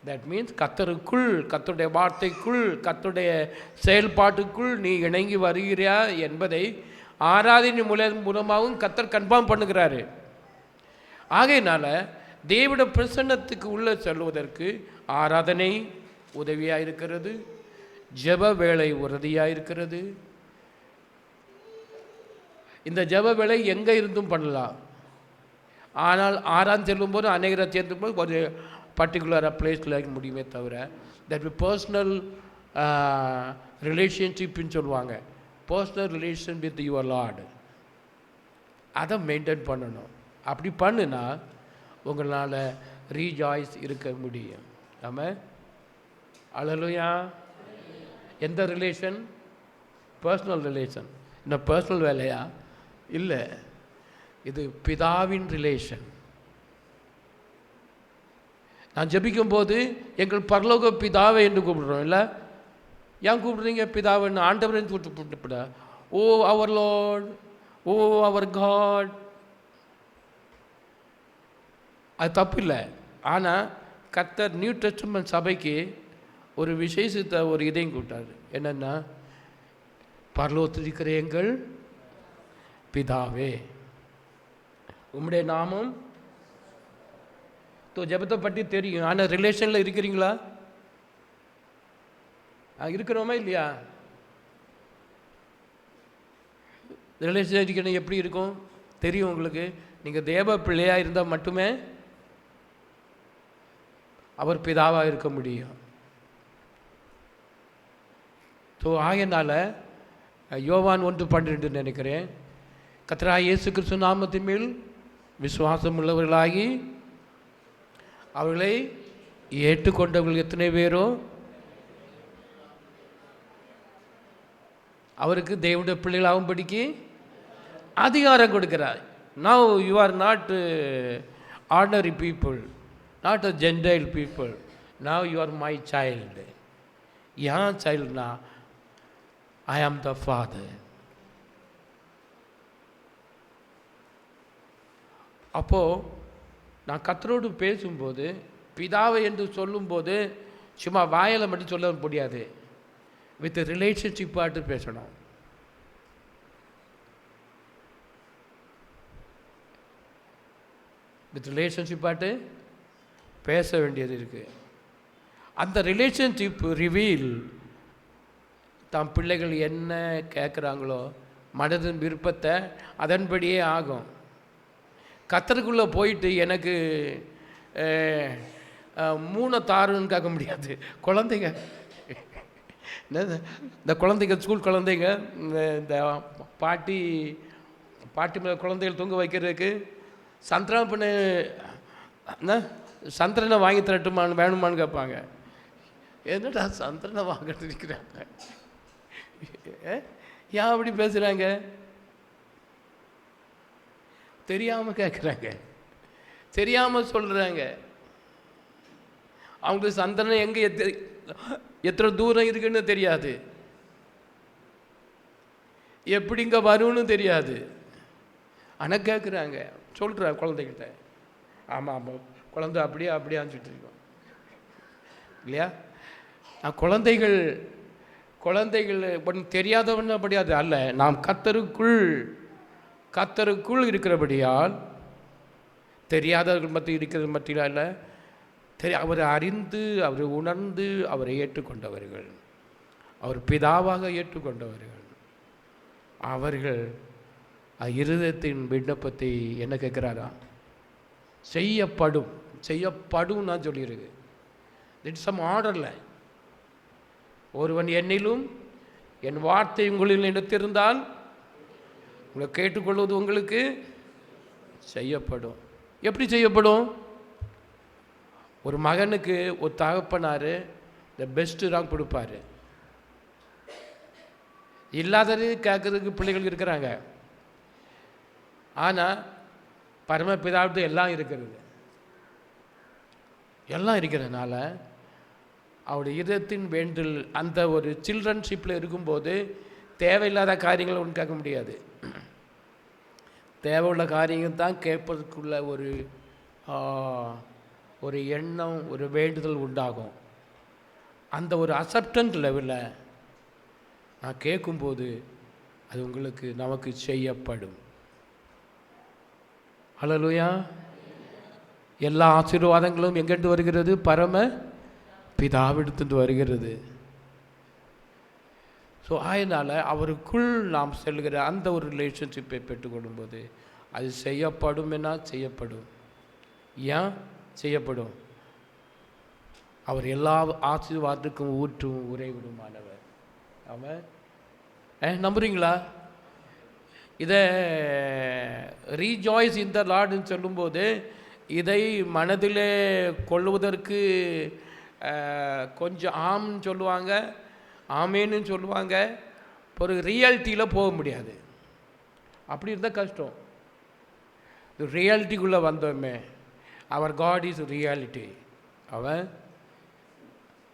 தட் மீன்ஸ் கர்த்தருக்குள், கர்த்தருடைய வார்த்தைக்குள், கர்த்தருடைய செயல்பாட்டுக்குள் நீ இணங்கி வருகிறாயா என்பதை ஆராதனை மூலமாகவும் கர்த்தர் கன்ஃபார்ம் பண்ணுகிறாரு. ஆகையினால தேவனுடைய பிரசன்னத்துக்கு உள்ளே செல்வதற்கு ஆராதனை உதவியாக இருக்கிறது, ஜெப வேளை உறுதியாக இருக்கிறது. இந்த ஜெப வேளை எங்கே இருந்தும் பண்ணலாம். ஆனால் ஆராதனை செல்லும்போது அநேகரை சேர்ந்தும்போது ஒரு பர்டிகுலராக பிளேஸில் முடியுமே தவிர, தட் பர்சனல் ரிலேஷன்ஷிப்னு சொல்லுவாங்க, personal relation with your Lord, அதை மெயின்டைன் பண்ணணும். அப்படி பண்ணுனா உங்களால் ரீஜாய்ஸ் இருக்க முடியும். நம்ம அல்லேலூயா. எந்த ரிலேஷன்? Personal relation. இந்த பர்சனல் வேலையா? இல்லை, இது பிதாவின் ரிலேஷன். நான் ஜெபிக்கும் போது எங்கள் பரலோக பிதாவை என்று கூப்பிடுறோம் இல்லை? ஏன் கூப்பிடுறீங்க பிதாவைன்னு? ஆண்டவரேன்னு கூப்பிட்டுப்படா. ஓ அவர் லார்ட், ஓ அவர் காட், அது தப்பு இல்லை. ஆனால் கர்த்தர் நியூ டெஸ்டமென்ட் சபைக்கு ஒரு விசேஷத்தை ஒரு இதையும் கூப்பிட்டாரு. என்னென்னா, பரலோகத்தில் இருக்கிற எங்கள் பிதாவே உம்முடைய நாமம். ஜெபத்தை பற்றி தெரியும், ஆனால் ரிலேஷனில் இருக்கிறீங்களா? இருக்கிறோமா இல்லையா? ரிலேஷன் இருக்கணும். எப்படி இருக்கும் தெரியும் உங்களுக்கு. நீங்கள் தேவ பிள்ளையாக இருந்தால் மட்டுமே அவர் பிதாவாக இருக்க முடியும். ஸோ ஆகையினால யோவான் 1:12 நினைக்கிறேன், கர்த்தராகிய இயேசு கிறிஸ்து நாமத்தின் மேல் விசுவாசம் உள்ளவர்களாகி அவர்களை ஏற்றுக்கொண்டவர்கள் எத்தனை பேரோ அவருக்கு தேவனுடைய பிள்ளைகளாகும்படிக்கு அதிகாரம் கொடுக்கிறார். Now you are not ordinary people, not a Gentile people. Now you are my child. ஏன் சைல்டுனா, I am the Father. அப்போது நான் கர்த்தரோடு பேசும்போது, பிதாவை என்று சொல்லும்போது சும்மா வாயில் மட்டும் சொல்ல முடியாது, வித் ரிலேஷன்ஷிப் பார்த்து பேசணும். வித் ரிலேஷன்ஷிப் பார்த்து பேச வேண்டியது இருக்குது. அந்த ரிலேஷன்ஷிப் ரிவீல் தம் பிள்ளைகள் என்ன கேட்குறாங்களோ மனதின் விருப்பத்தை அதன்படியே ஆகும். கர்த்தருக்குள்ளே போயிட்டு எனக்கு 3 தாருன்னு கேட்க முடியாது. குழந்தைங்க, இந்த குழந்தைங்க, ஸ்கூல் குழந்தைங்க, இந்த பாட்டி மேலே குழந்தைகள் தூங்க வைக்கிறதுக்கு சந்திரன் பண்ண சந்திரனை வாங்கி தரட்டுமான்னு வேணுமான்னு கேட்பாங்க. என்னடா சந்திரனை வாங்கிட்டு இருக்கிறாங்க, ஏன் அப்படி பேசுகிறாங்க? தெரியாமல் கேட்குறாங்க, தெரியாமல் சொல்கிறாங்க. அவங்களுக்கு சந்திரன் எங்கே எத்தனை தூரம் இருக்குன்னு தெரியாது, எப்படிங்க வரும்னு தெரியாது. ஆனால் கேட்குறாங்க, சொல்கிறா குழந்தைகிட்ட. ஆமாம் ஆமாம், குழந்தை அப்படியே அனுப்பிச்சிட்டு இருக்கோம் இல்லையா? குழந்தைகள் ஒன்று தெரியாதவன்னு அப்படியாது அல்ல. நாம் கர்த்தருக்குள் இருக்கிறபடியால் தெரியாதவர்கள் மத்தியில் இருக்கிறது மத்தியில் அல்ல, அவரை அறிந்து, அவரை உணர்ந்து, அவரை ஏற்றுக்கொண்டவர்கள், அவர் பிதாவாக ஏற்றுக்கொண்டவர்கள், அவர்கள் இருதயத்தின் விண்ணப்பத்தை என்ன கேட்குறாரா? செய்யப்படும் நான் சொல்லியிருக்கு. இட்ஸ் சம் ஆர்டரில். ஒருவன் என்னிலும் என் வார்த்தை உங்களில் நினைத்திருந்தால் உங்களை கேட்டுக்கொள்வது உங்களுக்கு செய்யப்படும். எப்படி செய்யப்படும்? ஒரு மகனுக்கு ஒரு தகப்பனார் த பெஸ்ட்டு தான் கொடுப்பார். இல்லாதது கேட்கறதுக்கு பிள்ளைகள் இருக்கிறாங்க. ஆனால் பரமபிதாவிட்டு எல்லாம் இருக்கிறதுனால அவருடைய இதயத்தின் வேண்டல் அந்த ஒரு சில்ட்ரன்ஷிப்பில் இருக்கும்போது தேவையில்லாத காரியங்களை ஒன்று கேட்க முடியாது. தேவையுள்ள காரியங்கள் தான் கேட்பதற்குள்ள ஒரு எண்ணம், ஒரு வேண்டுதல் உண்டாகும். அந்த ஒரு அக்செப்டன்ஸ் லெவலில் நான் கேட்கும்போது அது நமக்கு செய்யப்படும். ஹல்லேலூயா. எல்லா ஆசீர்வாதங்களும் எங்கிருந்து வருகிறது? பரம பிதாவிடத்திலிருந்து வருகிறது. ஸோ அதனால் அவருக்குள் நாம் செல்கிற அந்த ஒரு ரிலேஷன்ஷிப்பை பெற்றுக்கொள்ளும்போது அது செய்யப்படும். என்ன செய்யப்படும்? ஏன் செய்யப்படும்? அவர் எல்லா ஆசீர்வாதத்துக்கும் ஊற்றும் உறைவிடுமானவர். அவன் நம்புறீங்களா? இதை ரீஜாய்ஸ் இன் த லார்டுன்னு சொல்லும்போது இதை மனதிலே கொள்வதற்கு கொஞ்சம் ஆம்னு சொல்லுவாங்க, ஆமேன்னு சொல்லுவாங்க. ஒரு ரியாலிட்டியில் போக முடியாது. அப்படி இருந்தால் கஷ்டம். ரியாலிட்டிக்குள்ளே வந்தோமே, அவர் காட் இஸ் ரியாலிட்டி.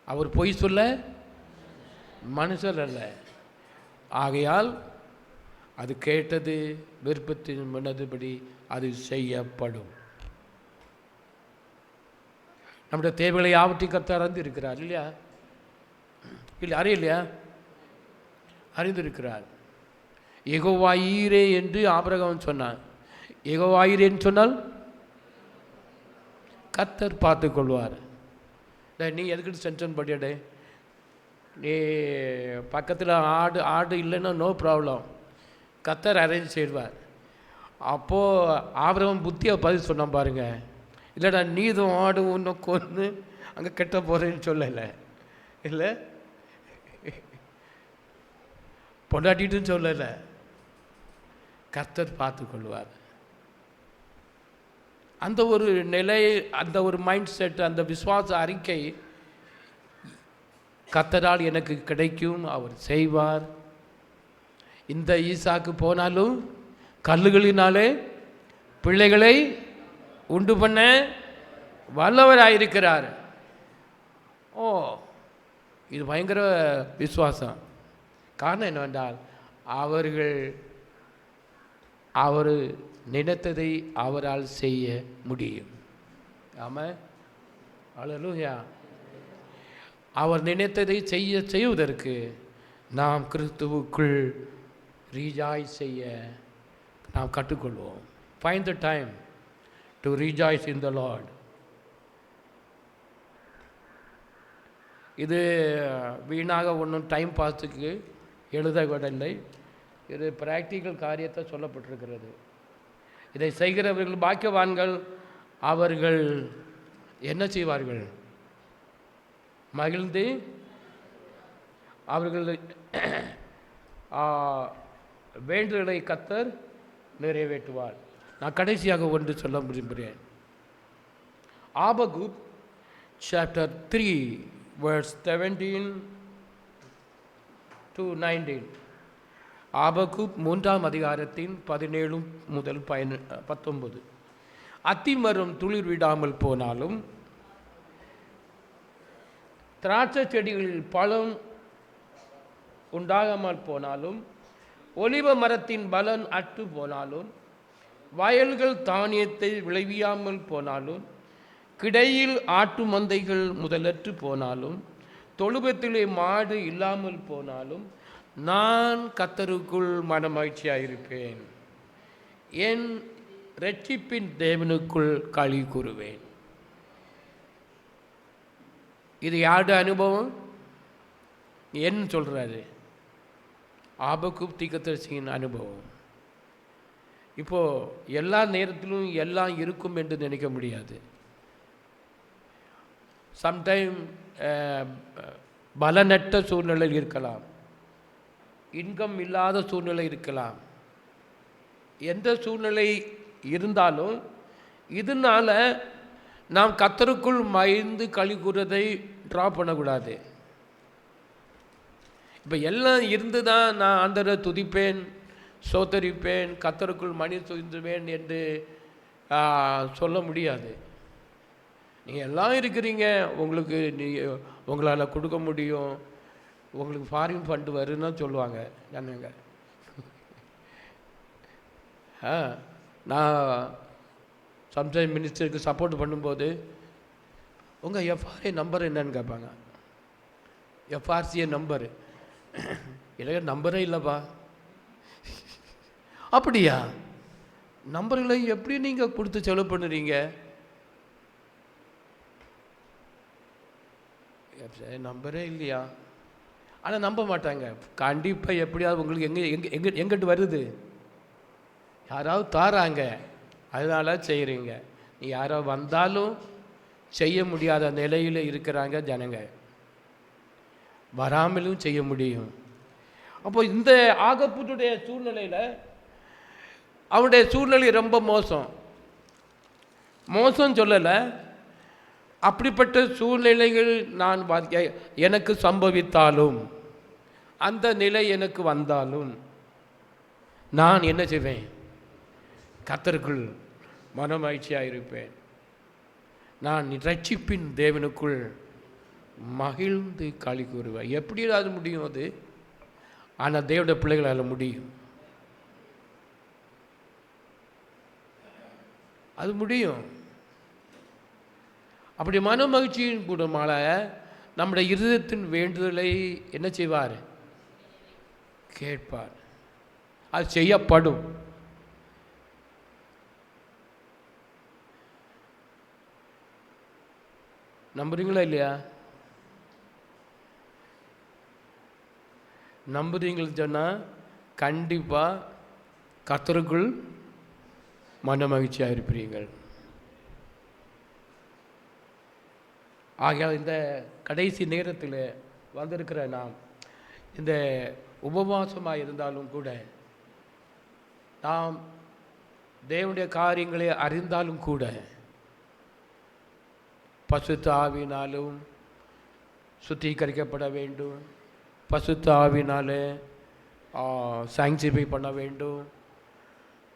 அவர் பொய் சொல்ல மனுஷர் அல்ல. ஆகையால் அது கேட்டது விருப்பத்தின் மனதுபடி அது செய்யப்படும். நம்முடைய தேவைகளை யாவற்றையும் கர்த்தர் அறிந்திருக்கிறார் இல்லையா? இல்லை, அறியலையா? அறிந்திருக்கிறார். யெகோவா ஈரே என்று ஆபிரகாம் சொன்னான். யெகோவா ஈரேன்னு சொன்னால் கர்த்தர் பார்த்து கொள்வார். நீ எதுக்கிட்டு சென்ஷன் பண்ணிடே, நீ பக்கத்தில் ஆடு இல்லைன்னா நோ ப்ராப்ளம், கர்த்தர் அரேஞ்ச் செய்வார். அப்போது ஆபிரகாம் புத்தியை பதில் சொன்னான் பாருங்க. இல்லைடா நீதும் ஆடு ஒன்றும் கொன்று அங்கே கெட்ட போகிறேன்னு சொல்லலை, இல்லை பொண்டாட்டிட்டுன்னு சொல்லலை, கர்த்தர் பார்த்து கொள்வார். அந்த ஒரு நிலை, அந்த ஒரு மைண்ட் செட், அந்த விசுவாச அறிக்கை கர்த்தரால் எனக்கு கிடைக்கும், அவர் செய்வார். இந்த ஈசாக்கு போனாலும் கல்லுகளினாலே பிள்ளைகளை உண்டு பண்ண வல்லவராயிருக்கிறார். இது பயங்கர விசுவாசம். காரணம் என்னவென்றால் அவர் நினைத்ததை அவரால் செய்ய முடியும். ஆமாம், அல்லேலூயா. அவர் நினைத்ததை செய்வதற்கு நாம் கிறிஸ்துவுக்குள் ரீஜாய்ஸ் செய்ய நாம் கற்றுக்கொள்வோம். Find the time to rejoice in the Lord. இது வீணாக ஒன்றும் டைம் பாஸுக்கு எழுதவில்லை. இது பிராக்டிக்கல் காரியத்தை சொல்லப்பட்டிருக்கிறது. இதை செய்கிறவர்கள் பாக்கியவான்கள். அவர்கள் என்ன செய்வார்கள்? மகிழ்ந்து அவர்கள் வேண்டுதலை கர்த்தர் நிறைவேற்றுவார். நான் கடைசியாக ஒன்று சொல்ல விரும்புகிறேன். Habakkuk chapter 3 verse 17 to 19. Habakkuk 3ஆம் அதிகாரத்தின் 17 முதல் 19. அத்திமரம் துளிர் விடாமல் போனாலும், திராட்சை செடிகளில் பழம் உண்டாகாமல் போனாலும், ஒலிவ மரத்தின் பலன் அற்று போனாலும், வயல்கள் தானியத்தை விளைவியாமல் போனாலும், கிடையில் ஆட்டு மந்தைகள் முதலற்று போனாலும், தொழுவத்திலே மாடு இல்லாமல் போனாலும், நான் கர்த்தருக்குள் மனமகிழ்ச்சியாயிருப்பேன், என் இரட்சிப்பின் தேவனுக்குள் களி கூறுவேன். இது யாருடைய அனுபவம்? என்ன சொல்கிறாரு? ஆபகுக் தீர்க்கதரிசியின் அனுபவம். இப்போது எல்லா நேரத்திலும் எல்லாம் இருக்கும் என்று நினைக்க முடியாது. சம்டைம் பலனற்ற சூழ்நிலை இருக்கலாம், இன்கம் இல்லாத சூழ்நிலை இருக்கலாம். எந்த சூழ்நிலை இருந்தாலும் இதனால் நாம் கர்த்தருக்குள் மகிழ்ந்து களி கூறுவதை ட்ராப் பண்ணக்கூடாது. இப்போ எல்லாம் இருந்து தான் நான் ஆண்டவரை துதிப்பேன், சோத்தரிப்பேன், கர்த்தருக்குள் மணி சுந்துவேன் என்று சொல்ல முடியாது. நீங்கள் எல்லாம் இருக்கிறீங்க, உங்களுக்கு உங்களால் கொடுக்க முடியும், உங்களுக்கு ஃபாரின் ஃபண்டு வருன்னு சொல்லுவாங்க ஜனங்க. நான் சம்டைம் மினிஸ்டருக்கு சப்போர்ட் பண்ணும்போது உங்கள் எஃப்ஆர்ஏ நம்பர் என்னன்னு கேட்பாங்க. எஃப்ஆர்சிஏ நம்பரு இல்லை, நம்பரே இல்லைப்பா. அப்படியா? நம்பர்களை எப்படி நீங்கள் கொடுத்து செலவு பண்ணுறீங்க? நம்பரே இல்லையா? ஆனால் நம்ப மாட்டாங்க. கண்டிப்பாக எப்படியாவது உங்களுக்கு எங்கிட்டு வருது, யாராவது தாராங்க, அதனால் செய்கிறீங்க. நீ யாரோ வந்தாலும் செய்ய முடியாத நிலையில் இருக்கிறாங்க ஜனங்க, வராமலும் செய்ய முடியும். அப்போ இந்த ஆகப்புடைய சூழ்நிலையில் அவனுடைய சூழ்நிலை ரொம்ப மோசம் சொல்லலை. அப்படிப்பட்ட சூழ்நிலைகள் நான் எனக்கு சம்பவித்தாலும், அந்த நிலை எனக்கு வந்தாலும், நான் என்ன செய்வேன்? கர்த்தருக்குள் மனமகிழ்ச்சியாக இருப்பேன். நான் ரட்சிப்பின் தேவனுக்குள் மகிழ்ந்து களி கூறுவேன். எப்படி அது முடியும்? அது ஆனால் தேவனுடைய பிள்ளைகளால் முடியும். அது முடியும். அப்படி மன மகிழ்ச்சியின் கூடமால நம்முடைய இருதயத்தின் வேண்டுதலை என்ன செய்வார்? கேட்பார். அது செய்யப்படும். நம்புறீங்களா இல்லையா? நம்புறீங்கன்னு சொன்னால் கண்டிப்பாக கர்த்தருக்குள் மன மகிழ்ச்சியாக இருப்பீர்கள். ஆகையால் இந்த கடைசி நேரத்தில் வந்திருக்கிற நாம் இந்த உபவாசமாக இருந்தாலும் கூட, நாம் தேவனுடைய காரியங்களை அறிந்தாலும் கூட, பசுத்த ஆவியினாலும் சுத்திகரிக்கப்பட வேண்டும், பசுத்த ஆவியினாலே சாங்சிஃபை பண்ண வேண்டும்,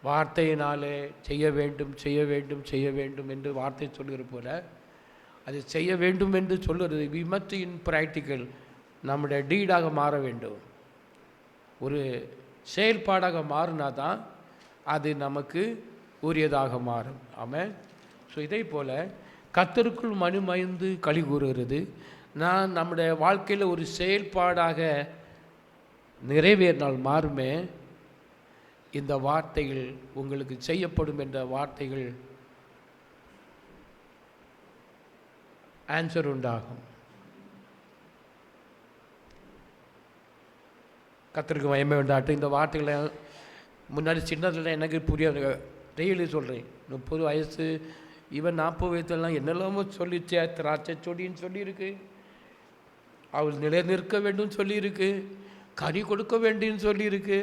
வார்த்தையினாலே செய்ய வேண்டும் செய்ய வேண்டும் செய்ய வேண்டும் என்று வார்த்தை சொல்லுகிற போல அது செய்ய வேண்டும் என்று சொல்லுறது வி மஸ்ட் இன் ப்ராக்டிக்கல் நம்முடைய டீடாக மாற வேண்டும். ஒரு செயல்பாடாக மாறினா தான் அது நமக்கு உரியதாக மாறும். ஆமாம். ஸோ இதே போல் கர்த்தருக்குள் மகிழ்ந்து களி கூறுகிறது நான் நம்முடைய வாழ்க்கையில் ஒரு செயல்பாடாக நிறைவேறினால் மாறுமே இந்த வார்த்தைகள் உங்களுக்கு செய்யப்படும் என்ற வார்த்தைகள் ஆன்சர் உண்டாகும். கர்த்தருக்கு மகிமை உண்டாட்டும். இந்த வார்த்தைகளை முன்னாடி சின்னதில் எனக்கு புரியாது, டெய்லி சொல்கிறேன். 30 வயசு இவன் 40 வயசுலாம் என்னெல்லாமோ சொல்லிச்சே, திராட்சை செடின்னு சொல்லியிருக்கு, அவள் நிலை நிற்க வேண்டும் சொல்லியிருக்கு, கனி கொடுக்க வேண்டின்னு சொல்லியிருக்கு.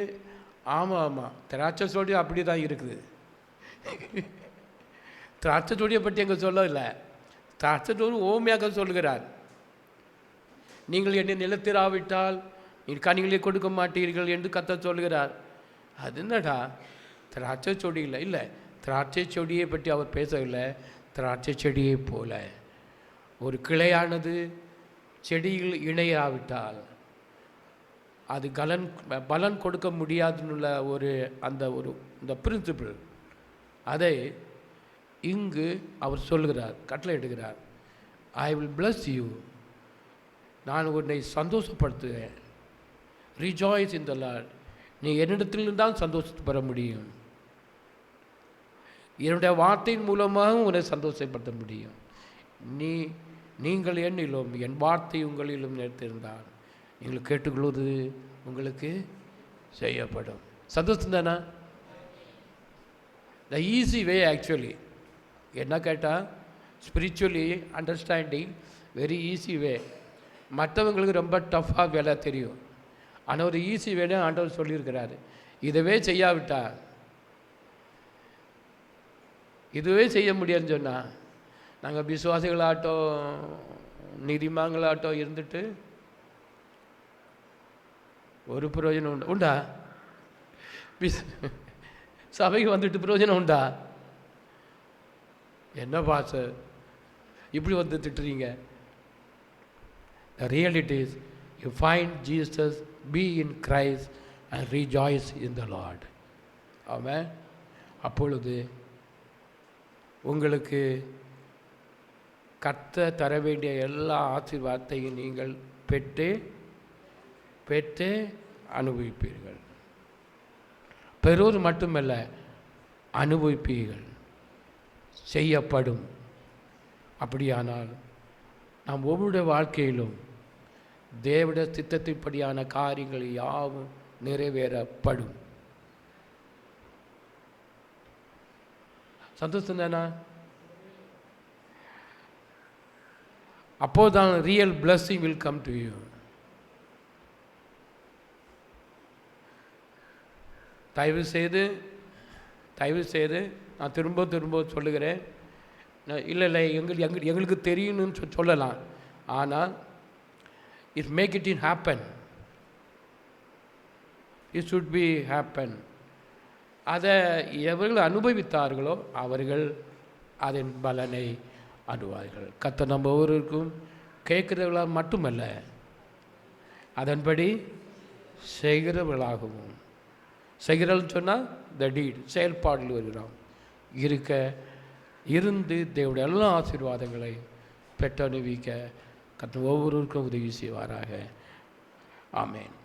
ஆமாம் ஆமாம், திராட்சை செடி அப்படி தான் இருக்குது. திராட்சை செடியை பற்றி எங்கே சொல்லலை, திராட்சை செடி ஓமையாக சொல்கிறார். நீங்கள் என்னை நிலத்திராவிட்டால் கனிகளை கொடுக்க மாட்டீர்கள் என்று கர்த்தர் சொல்கிறார். அது என்னடா திராட்சை செடி இல்லை, இல்லை திராட்சை செடியை பற்றி அவர் பேசவில்லை. திராட்சை செடியை போல ஒரு கிளையானது செடியில் இணையாவிட்டால் அது பலன் கொடுக்க முடியாதுன்னு ஒரு இந்த பிரின்சிபிள் அதை இங்கு அவர் சொல்கிறார், கட்டளை இடுகிறார். ஐ வில் bless you, நான் உன்னை சந்தோஷப்படுத்துவேன். ரிஜாய்ஸ் இன் த லார்ட், நீ என்னிடத்திலிருந்து தான் சந்தோஷத்தை பெற முடியும். என்னுடைய வார்த்தையின் மூலமாக உன்னை சந்தோஷப்படுத்த முடியும். நீங்கள் என்னிலும் என் வார்த்தை உங்களிலும் நிறுத்திருந்தால் நீங்கள் கேட்டுக்கொள்வது உங்களுக்கு செய்யப்படும். சந்தோஷம் தானே? த ஈஸி வே ஆக்சுவலி என்ன கேட்டால் spiritually understanding very easy way. மற்றவங்களுக்கு ரொம்ப டஃப்பாக வேலை தெரியும், ஆனால் ஒரு ஈஸி வேணும் ஆண்டவர் சொல்லியிருக்கிறாரு. இதுவே செய்யாவிட்டா, இதுவே செய்ய முடியாதுன்னு சொன்னால் நாங்கள் விசுவாசிகளாட்டோ நீதிமான்களாட்டோ இருந்துட்டு ஒரு பிரயோஜனம் உண்டா? சபைக்கு வந்துட்டு பிரயோஜனம் உண்டா? என்ன பாச இப்படி வந்து திட்டுறீங்க? The reality is you find Jesus, be in Christ and rejoice in the Lord. ஆமென். அப்பொழுது உங்களுக்கு கர்த்தர் தர வேண்டிய எல்லா ஆசீர்வாதத்தையும் நீங்கள் பெற்று அனுபவிப்பீர்கள். பெறுவது மட்டுமல்ல, அனுபவிப்பீர்கள், செய்யப்படும். அப்படியானால் நாம் ஒவ்வொரு வாழ்க்கையிலும் தேவனுடைய சித்தத்தின்படியான காரியங்கள் யாவும் நிறைவேறப்படும். சந்தோஷம் தானா? அப்போதான் real blessing will come to you. தயவு செய்து நான் திரும்ப சொல்லுகிறேன். இல்லை எங்களுக்கு தெரியணும்னு சொல்லலாம், ஆனால் it make it in happen, it should be happen. அதை எவர்கள் அனுபவித்தார்களோ அவர்கள் அதன் பலனை ஆடுவார்கள். கர்த்தர் நம்ம ஒவ்வொருவருக்கும் கேட்கிறவர்களாக மட்டுமல்ல, அதன்படி செய்கிறவர்களாகவும், செய்கிறன்னு சொன்னால் த டீட், செயல்பாடில் வருகிறோம் இருந்து தேவனுடைய எல்லா ஆசீர்வாதங்களை பெற்றனுபவிக்க கர்த்தர் ஒவ்வொருவருக்கும் உதவி செய்வாராக. ஆமென்.